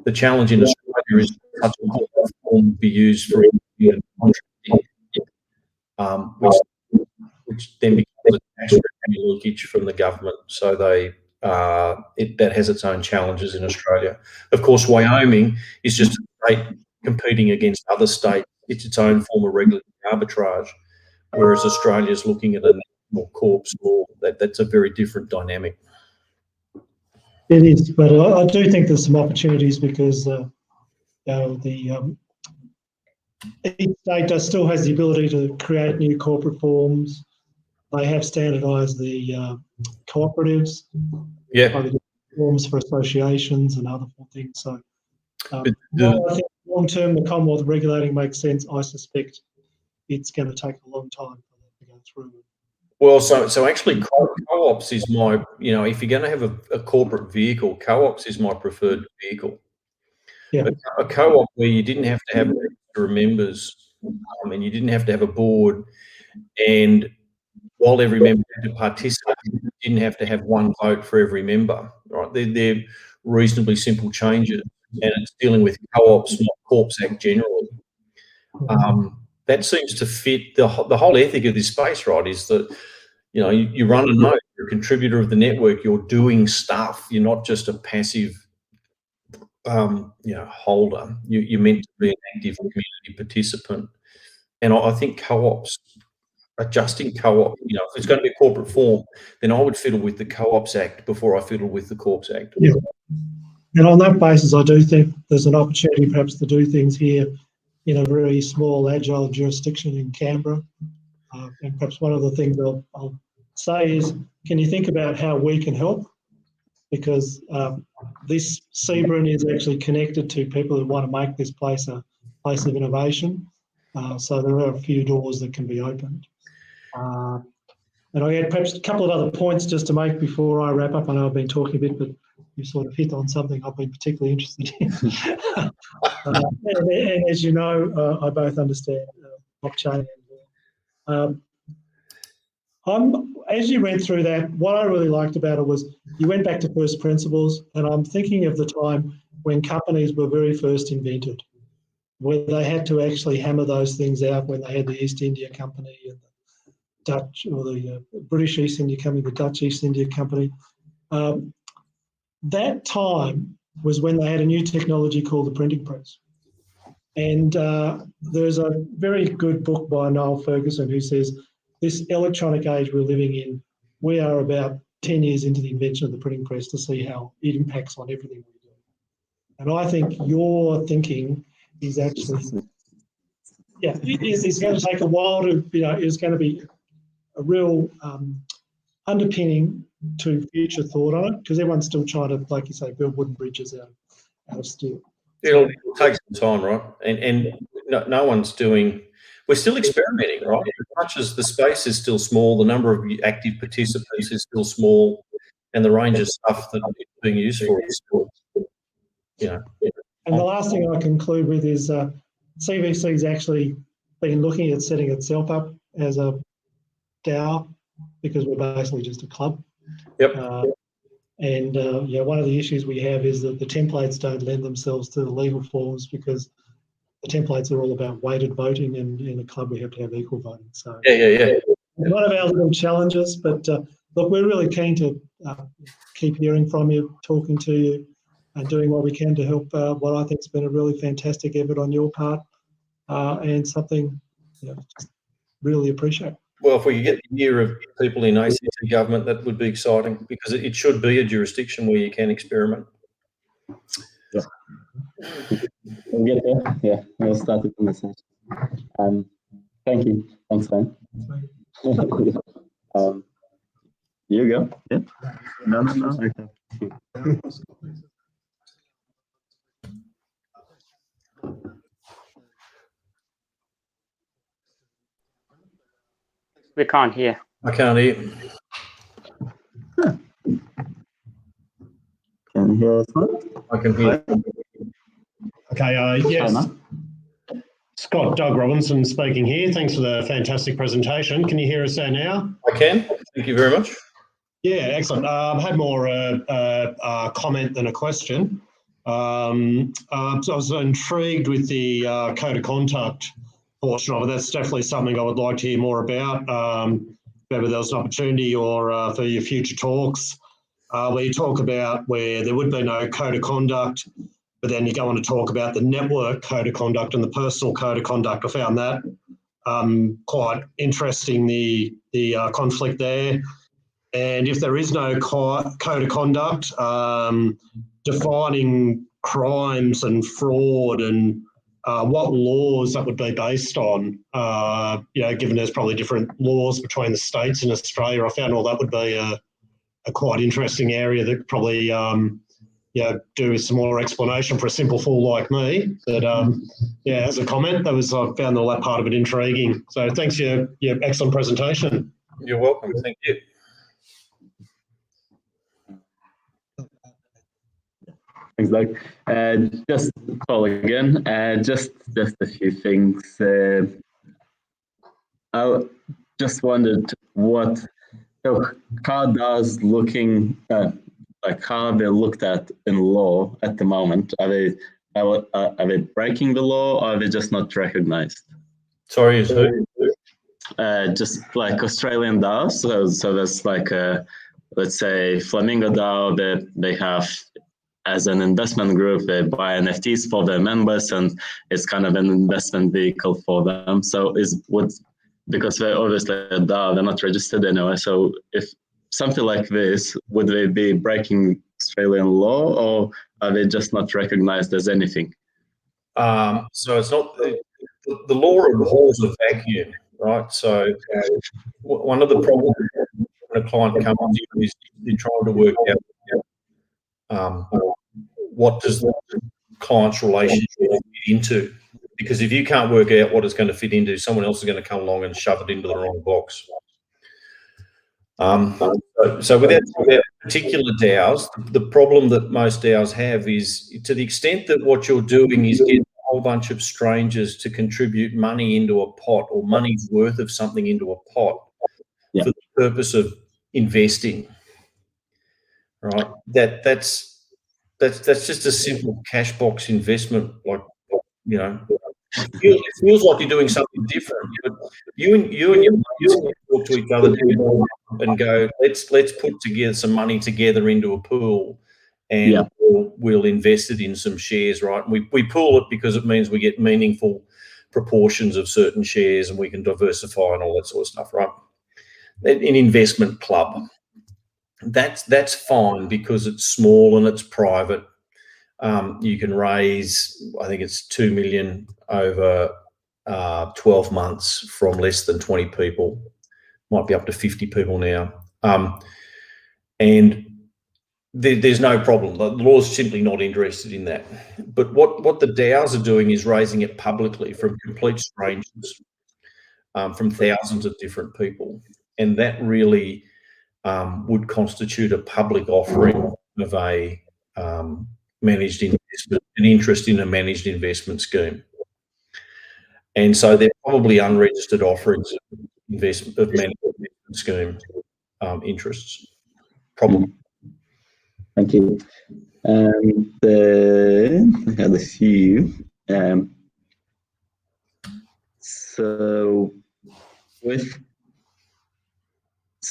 The challenge in Australia is such a corporate form to be used for which then becomes a tax revenue leakage from the government. So that has its own challenges in Australia. Of course, Wyoming is just a state competing against other states. It's its own form of regulatory arbitrage, whereas Australia is looking at a national corps law. That's a very different dynamic. It is, but I do think there's some opportunities because each state still has the ability to create new corporate forms. They have standardised the cooperatives, forms for associations and other things. So I think long term the Commonwealth regulating makes sense. I suspect it's going to take a long time for that to go through. Well, so actually co-ops is my, if you're going to have a corporate vehicle, co-ops is my preferred vehicle. Yeah. A co-op where you didn't have to have extra members and you didn't have to have a board, and while every member had to participate, you didn't have to have one vote for every member. Right? They're reasonably simple changes, and it's dealing with co-ops, not Corps Act generally. That seems to fit the whole ethic of this space, right? Is that, you know, you run a node, you're a contributor of the network, you're doing stuff, you're not just a passive, holder. You're meant to be an active community participant. And I think co-ops, adjusting co-op, you know, if it's going to be a corporate form, then I would fiddle with the Co-ops Act before I fiddle with the Corps Act. Yeah. And on that basis, I do think there's an opportunity perhaps to do things here in a very small, agile jurisdiction in Canberra. And perhaps one of the things I'll say is, can you think about how we can help? Because this Sebring is actually connected to people who want to make this place a place of innovation. So there are a few doors that can be opened. And I had perhaps a couple of other points just to make before I wrap up. I know I've been talking a bit, but you sort of hit on something I've been particularly interested in. And as you know, I both understand blockchain. As you went through that, what I really liked about it was you went back to first principles, and I'm thinking of the time when companies were very first invented, where they had to actually hammer those things out when they had the East India Company and the Dutch, or the British East India Company, the Dutch East India Company. That time was when they had a new technology called the printing press. And there's a very good book by Noel Ferguson who says, this electronic age we're living in, we are about 10 years into the invention of the printing press to see how it impacts on everything we do. And I think your thinking is actually, it's going to take a while to, it's going to be a real underpinning to future thought on it, because everyone's still trying to, like you say, build wooden bridges out of steel. It'll take some time, right? And no one's doing. We're still experimenting, right? As much as the space is still small, the number of active participants is still small, and the range of stuff that it's being used for is still, And the last thing I conclude with is CVC's actually been looking at setting itself up as a DAO, because we're basically just a club. Yep. One of the issues we have is that the templates don't lend themselves to the legal forms, because the templates are all about weighted voting, and in a club we have to have equal voting. So one of our little challenges, but look, we're really keen to keep hearing from you, talking to you, and doing what we can to help what I think has been a really fantastic effort on your part, and something just really appreciate. Well, if we could get the year of people in ACT government, that would be exciting, because it should be a jurisdiction where you can experiment. Yeah. We'll get there. Yeah, we'll start the conversation. Thank you. Thanks, man. You go. Yeah. No. Okay. We can't hear. I can't hear. Can you hear us now? I can hear. Okay, yes. Scott, Doug Robinson speaking here. Thanks for the fantastic presentation. Can you hear us there now? I can. Thank you very much. Yeah, excellent. I've had more a comment than a question. So I was intrigued with the code of conduct portion of it. That's definitely something I would like to hear more about. Whether there's an opportunity or for your future talks, where you talk about where there would be no code of conduct, but then you go on to talk about the network code of conduct and the personal code of conduct. I found that quite interesting, the conflict there. And if there is no code of conduct, defining crimes and fraud and what laws that would be based on, given there's probably different laws between the states in Australia, I found all that would be a quite interesting area that probably do some more explanation for a simple fool like me. But as a comment, I found all that part of it intriguing. So thanks for your excellent presentation. You're welcome. Thank you. Thanks, Doug. Just call again. Just a few things. I just wondered how does looking like how are they looked at in law at the moment? Are they breaking the law, or are they just not recognized? Sorry, is who? Just like Australian DAOs. So there's like let's say Flamingo DAO that they have as an investment group, they buy NFTs for their members, and it's kind of an investment vehicle for them. So because they're obviously a DAO, they're not registered anywhere. So if something like this, would they be breaking Australian law, or are they just not recognized as anything? So it's not the law abhors a vacuum, right? So one of the problems when a client comes in is you're trying to work out what does the client's relationship fit into. Because if you can't work out what it's going to fit into, someone else is going to come along and shove it into the wrong box. So without particular DAOs, the problem that most DAOs have is, to the extent that what you're doing is getting a whole bunch of strangers to contribute money into a pot, or money's worth of something into a pot, for the purpose of investing, right? That's just a simple cash box investment, like, you know. It feels like you're doing something different, but you and your mates talk to each other and go, let's put together some money together into a pool, and we'll invest it in some shares, right? And we pool it because it means we get meaningful proportions of certain shares, and we can diversify and all that sort of stuff, right? An investment club, that's fine because it's small and it's private. You can raise, I think it's 2 million over 12 months from less than 20 people. Might be up to 50 people now. And there's no problem. The law's simply not interested in that. But what the DAOs are doing is raising it publicly from complete strangers, from thousands of different people. And that really would constitute a public offering of a managed investment, an interest in a managed investment scheme. And so they're probably unregistered offerings of managed investment scheme interests. Probably. Thank you. And I had a few. So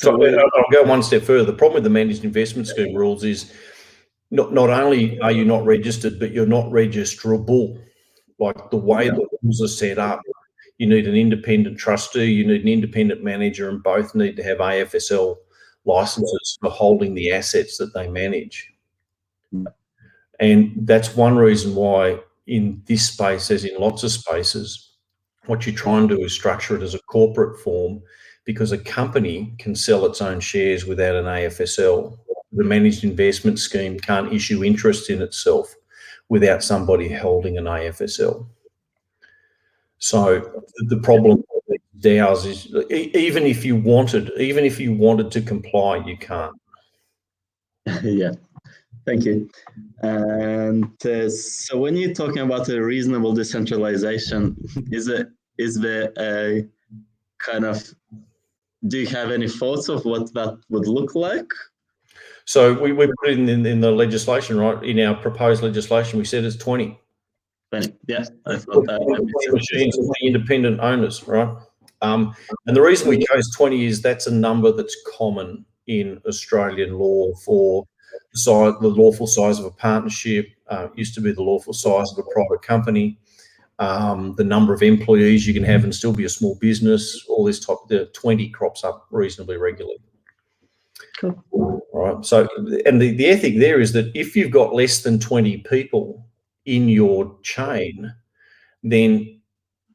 I'll go one step further. The problem with the managed investment scheme rules is not only are you not registered, but you're not registrable. Like the way the rules are set up, you need an independent trustee, you need an independent manager, and both need to have AFSL licenses for holding the assets that they manage. And that's one reason why in this space, as in lots of spaces, what you try and do is structure it as a corporate form, because a company can sell its own shares without an AFSL. The managed investment scheme can't issue interest in itself without somebody holding an AFSL. So the problem with DAOs is even if you wanted to comply, you can't. Yeah, thank you. And so when you're talking about a reasonable decentralization, is there a kind of, do you have any thoughts of what that would look like? So we put it in the legislation, right? In our proposed legislation, we said it's 20. 20, yeah. I thought that. Machines of the independent owners, right? And the reason we chose 20 is that's a number that's common in Australian law for the lawful size of a partnership. Used to be the lawful size of a private company. The number of employees you can have and still be a small business. All this type. The 20 crops up reasonably regularly. Cool. Right. So, and the ethic there is that if you've got less than 20 people in your chain, then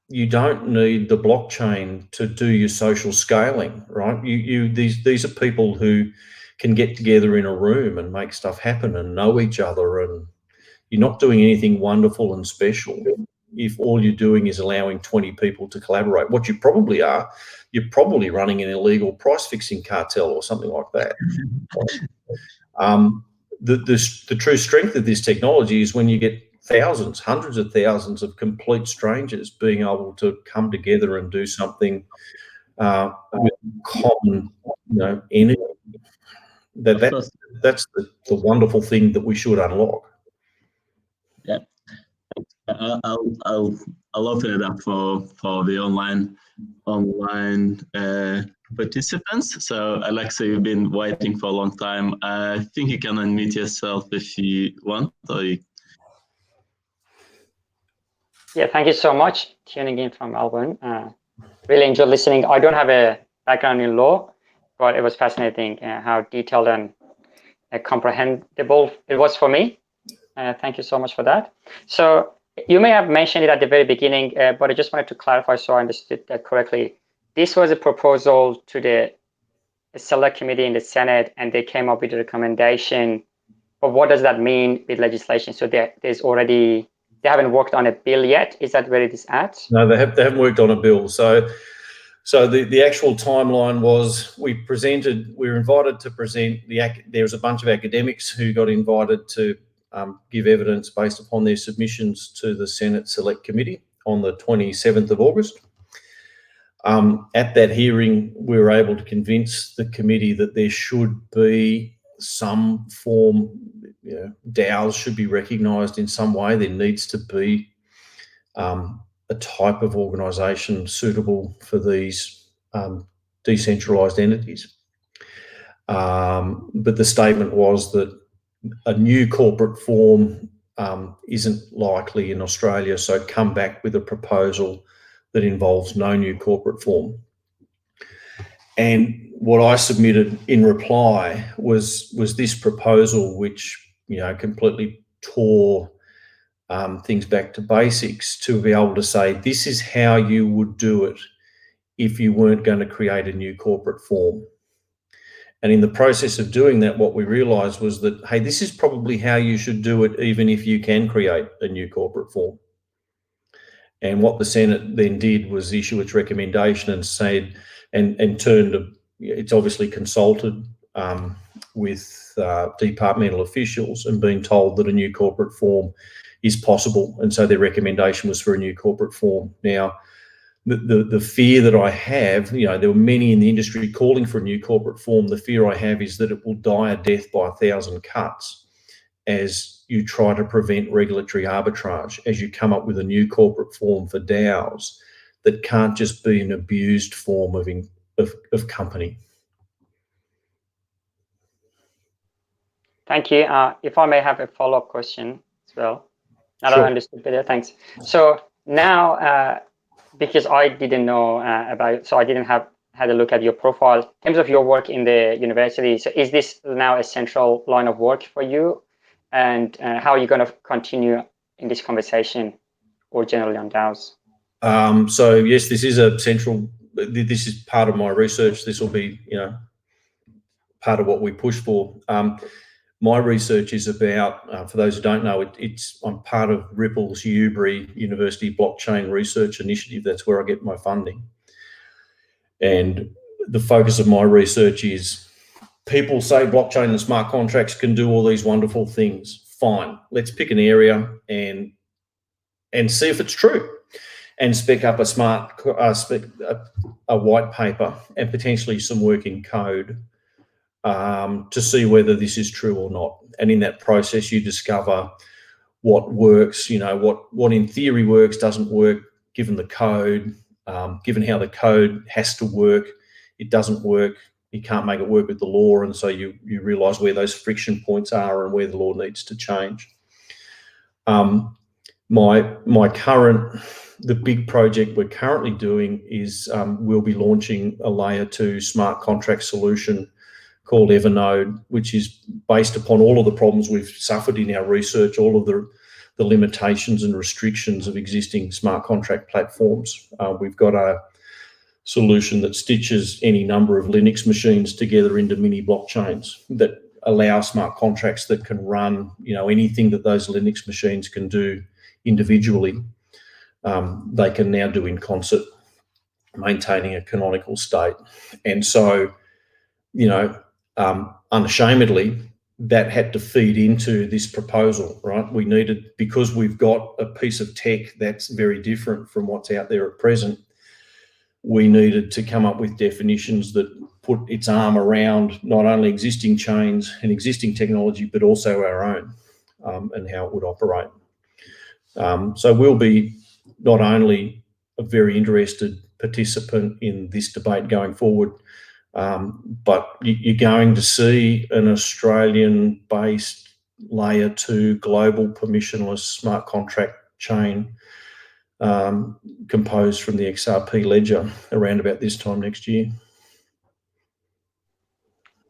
you don't need the blockchain to do your social scaling, right? These are people who can get together in a room and make stuff happen and know each other, and you're not doing anything wonderful and special if all you're doing is allowing 20 people to collaborate. What you probably are, you're probably running an illegal price fixing cartel or something like that. The true strength of this technology is when you get thousands, hundreds of thousands of complete strangers being able to come together and do something with common, energy. That's the the wonderful thing that we should unlock. Yeah, I'll open it up for the online participants. So Alexa, you've been waiting for a long time. I think you can unmute yourself if you want. Yeah, thank you so much. Tuning in from Melbourne. Really enjoyed listening. I don't have a background in law, but it was fascinating how detailed and comprehensible it was for me. Thank you so much for that. So you may have mentioned it at the very beginning, but I just wanted to clarify so I understood that correctly. This was a proposal to the select committee in the Senate, and they came up with a recommendation. But what does that mean with legislation? So there's already, they haven't worked on a bill yet. Is that where it is at? No, they haven't worked on a bill. So the actual timeline was we were invited to present there was a bunch of academics who got invited to give evidence based upon their submissions to the Senate Select Committee on the 27th of August. At that hearing, we were able to convince the committee that there should be some form, DAOs should be recognised in some way. There needs to be a type of organisation suitable for these decentralised entities. But the statement was that a new corporate form isn't likely in Australia, so come back with a proposal that involves no new corporate form. And what I submitted in reply was this proposal, which completely tore things back to basics, to be able to say this is how you would do it if you weren't going to create a new corporate form. And in the process of doing that, what we realised was that, hey, this is probably how you should do it even if you can create a new corporate form. And what the Senate then did was issue its recommendation and said, and turned, it's obviously consulted with departmental officials and been told that a new corporate form is possible. And so their recommendation was for a new corporate form. Now, the fear that I have, there were many in the industry calling for a new corporate form. The fear I have is that it will die a death by 1,000 cuts as you try to prevent regulatory arbitrage, as you come up with a new corporate form for DAOs that can't just be an abused form of company. Thank you. If I may have a follow-up question as well. Now Sure. that I understood better, thanks. So now, because I didn't know about it, so I didn't had a look at your profile. In terms of your work in the university, so is this now a central line of work for you? And how are you going to continue in this conversation or generally on DAOs? So yes, this is part of my research. This will be, part of what we push for. My research is about, for those who don't know, I'm part of Ripple's Newbury University Blockchain Research Initiative. That's where I get my funding. And the focus of my research is, people say blockchain and smart contracts can do all these wonderful things. Fine, let's pick an area and see if it's true, and spec up a white paper and potentially some working code to see whether this is true or not. And in that process, you discover what works, what in theory works, doesn't work, given the code, given how the code has to work, it doesn't work. You can't make it work with the law, and so you realise where those friction points are and where the law needs to change. The big project we're currently doing is we'll be launching a layer 2 smart contract solution called Evernode, which is based upon all of the problems we've suffered in our research, all of the limitations and restrictions of existing smart contract platforms. We've got a solution that stitches any number of Linux machines together into mini blockchains that allow smart contracts that can run, anything that those Linux machines can do individually, they can now do in concert, maintaining a canonical state. And so, unashamedly, that had to feed into this proposal, right? We needed, because we've got a piece of tech that's very different from what's out there at present, we needed to come up with definitions that put its arm around not only existing chains and existing technology, but also our own, and how it would operate. So we'll be not only a very interested participant in this debate going forward, but you're going to see an Australian-based layer 2 global permissionless smart contract chain composed from the XRP ledger around about this time next year.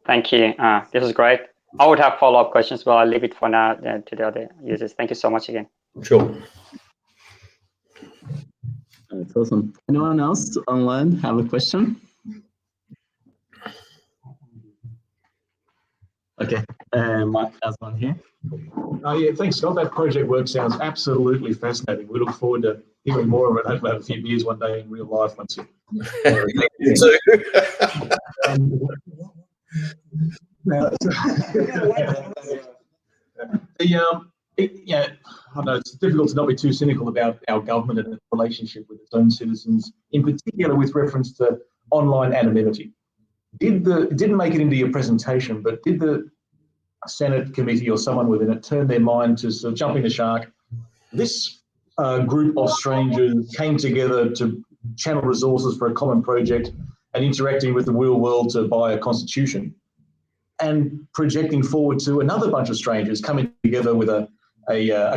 Thank you. This is great. I would have follow-up questions, but I'll leave it for now to the other users. Thank you so much again. Sure. That's awesome. Anyone else online have a question? Okay, Mark has one here. Oh yeah, thanks, Scott. That project work sounds absolutely fascinating. We look forward to hearing more of it. Hopefully, have a few beers one day in real life once you. I know it's difficult to not be too cynical about our government and its relationship with its own citizens, in particular with reference to online anonymity. It didn't make it into your presentation, but did the Senate committee or someone within it turn their mind to sort of jumping the shark? This group of strangers came together to channel resources for a common project and interacting with the real world to buy a constitution, and projecting forward to another bunch of strangers coming together with a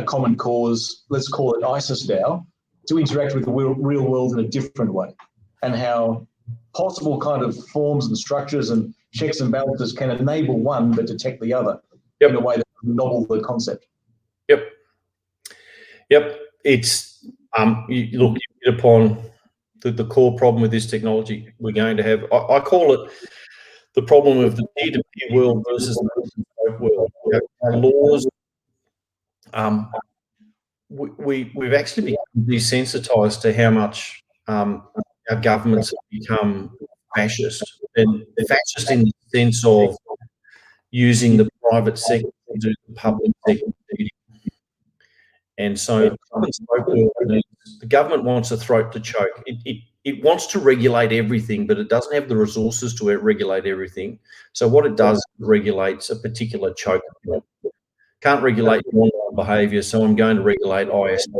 common cause, let's call it ISIS DAO, to interact with the real world in a different way, and how possible kind of forms and structures and checks and balances can enable one but detect the other in a way that nobble the concept. Yep. It's you hit upon the core problem with this technology. We're going to have, I call it the problem of the peer-to-peer world versus the open world. Our laws, we've actually become desensitized to how much our governments have become fascist, and fascist in the sense of using the private sector to do the public sector duty. And so the government wants a throat to choke. It wants to regulate everything, but it doesn't have the resources to regulate everything. So what it does, it regulates a particular choke point. Can't regulate online behaviour, so I'm going to regulate ISO.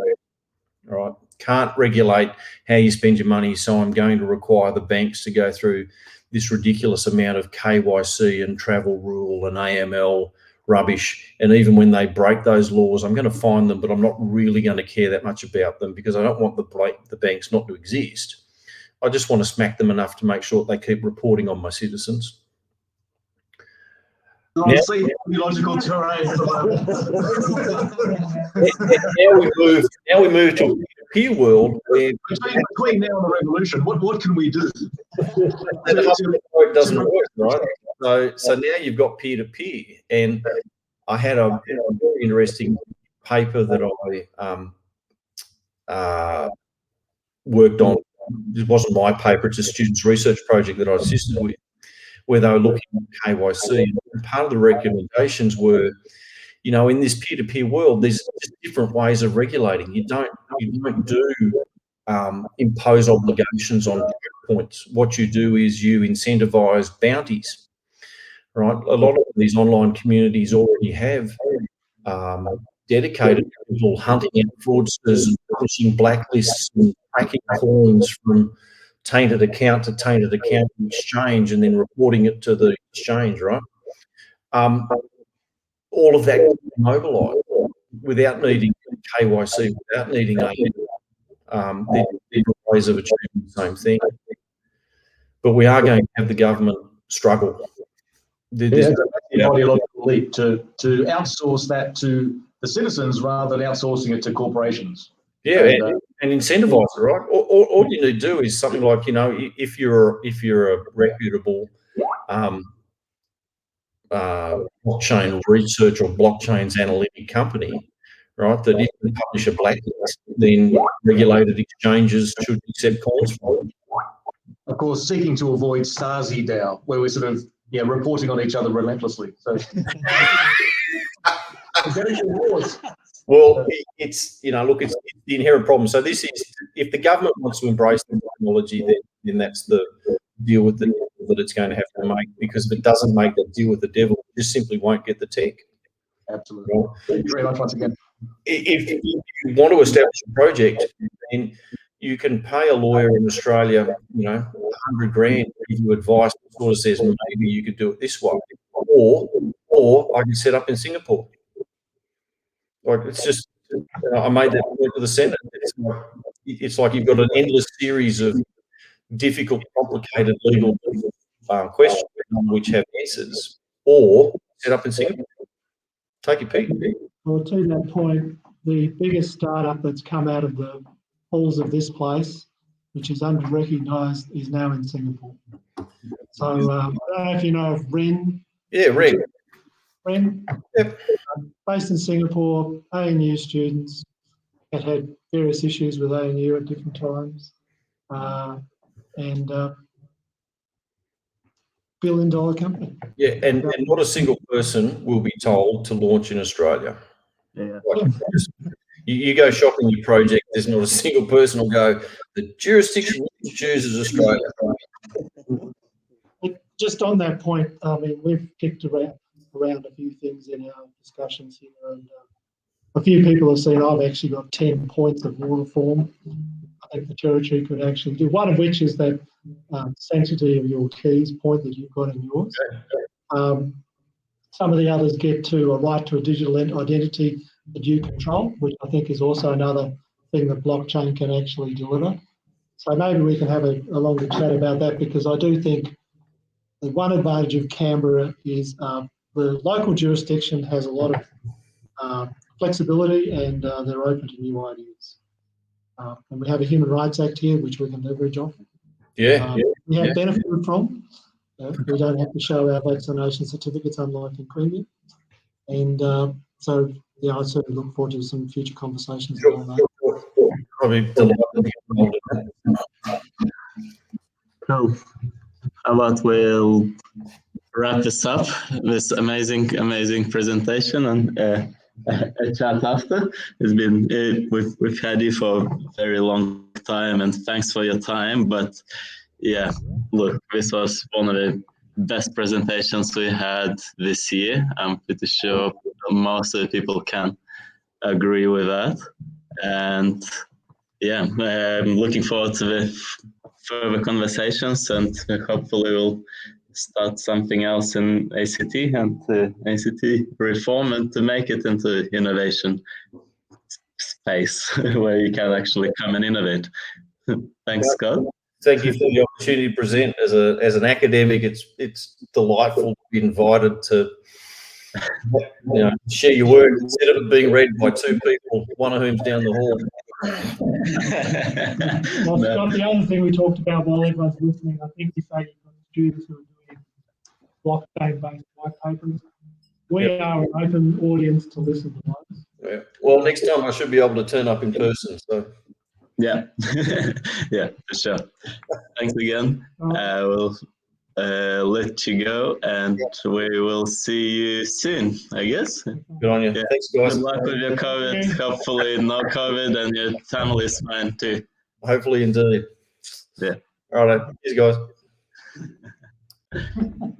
All right. Can't regulate how you spend your money, so I'm going to require the banks to go through this ridiculous amount of KYC and travel rule and AML rubbish. And even when they break those laws, I'm going to fine them, but I'm not really going to care that much about them, because I don't want the banks not to exist. I just want to smack them enough to make sure they keep reporting on my citizens. Now we move to a peer world where between now and the revolution, what can we do? it doesn't work, right? So now you've got peer-to-peer, and I had a very interesting paper that I worked on. It wasn't my paper; it's a student's research project that I assisted with, where they were looking at KYC. And part of the recommendations were, in this peer-to-peer world, there's just different ways of regulating. You don't do impose obligations on points. What you do is you incentivize bounties, right? A lot of these online communities already have dedicated people hunting out fraudsters and pushing blacklists and tracking coins from tainted account to tainted account in exchange, and then reporting it to the exchange, right? All of that can be mobilised without needing KYC, without needing different ways of achieving the same thing. But we are going to have the government struggle. There's an ideological leap to outsource that to the citizens rather than outsourcing it to corporations. Yeah, and incentivise it, right? All you need to do is something like, if you're a reputable blockchain research or blockchains analytic company, right, that if you publish a blacklist, then regulated exchanges should accept coins for it. Of course, seeking to avoid Stasi DAO, where we're sort of reporting on each other relentlessly. So well, it's it's the inherent problem. So this is, if the government wants to embrace the technology, then that's the deal with the that it's going to have to make, because if it doesn't make that deal with the devil, it just simply won't get the tech. Absolutely. Thank you very much once again. If you want to establish a project, then you can pay a lawyer in Australia, $100,000 to give you advice that sort of says maybe you could do it this way, or I can set up in Singapore. Like, it's just, I made that point to the Senate. It's like you've got an endless series of difficult, complicated legal questions which have answers, or set up in Singapore. Take your pick. Well, to that point, the biggest startup that's come out of the halls of this place, which is under-recognised, is now in Singapore. So I don't know if you know of Ren. Yeah, Ren. Yep. Based in Singapore, ANU students had various issues with ANU at different times. And billion-dollar company. Yeah, and not a single person will be told to launch in Australia. Yeah. Like, you go shopping your project, there's not a single person will go, the jurisdiction you choose is Australia. Just on that point, I mean, we've kicked around a few things in our discussions here, and a few people have seen I've actually got 10 points of law reform I think the Territory could actually do, one of which is that sanctity of your keys point that you've got in yours. Some of the others get to a right to a digital identity that you control, which I think is also another thing that blockchain can actually deliver. So maybe we can have a longer chat about that, because I do think the one advantage of Canberra is the local jurisdiction has a lot of flexibility, and they're open to new ideas. And we have a Human Rights Act here, which we can leverage off. We have benefited from. We don't have to show our vaccination certificates, unlike in Queensland. And so, yeah, I certainly look forward to some future conversations around that. Probably delighted to get involved in that. Cool. How about we'll wrap this up with this amazing presentation and a chat after. It's been we've had you for a very long time, and thanks for your time. But yeah, look, this was one of the best presentations we had this year. I'm pretty sure most of the people can agree with that. And yeah, I'm looking forward to the further conversations, and hopefully we'll start something else in ACT and ACT reform, and to make it into innovation space where you can actually come and innovate. Thanks, Scott. Thank you for the opportunity to present. As an academic, it's delightful to be invited to share your work instead of being read by two people, one of whom's down the hall. Well, Scott, the other thing we talked about while everyone's listening, I think you say you've got students who are doing blockchain-based white papers. We are an open audience to listen to those. Yeah. Well, next time I should be able to turn up in person. So. Yeah, yeah, for sure. Thanks again. We'll let you go, and we will see you soon, I guess. Good on you. Yeah. Thanks, guys. Good luck with your COVID. Hopefully no COVID, and your family's fine too. Hopefully, indeed. Yeah. All right. Cheers, guys.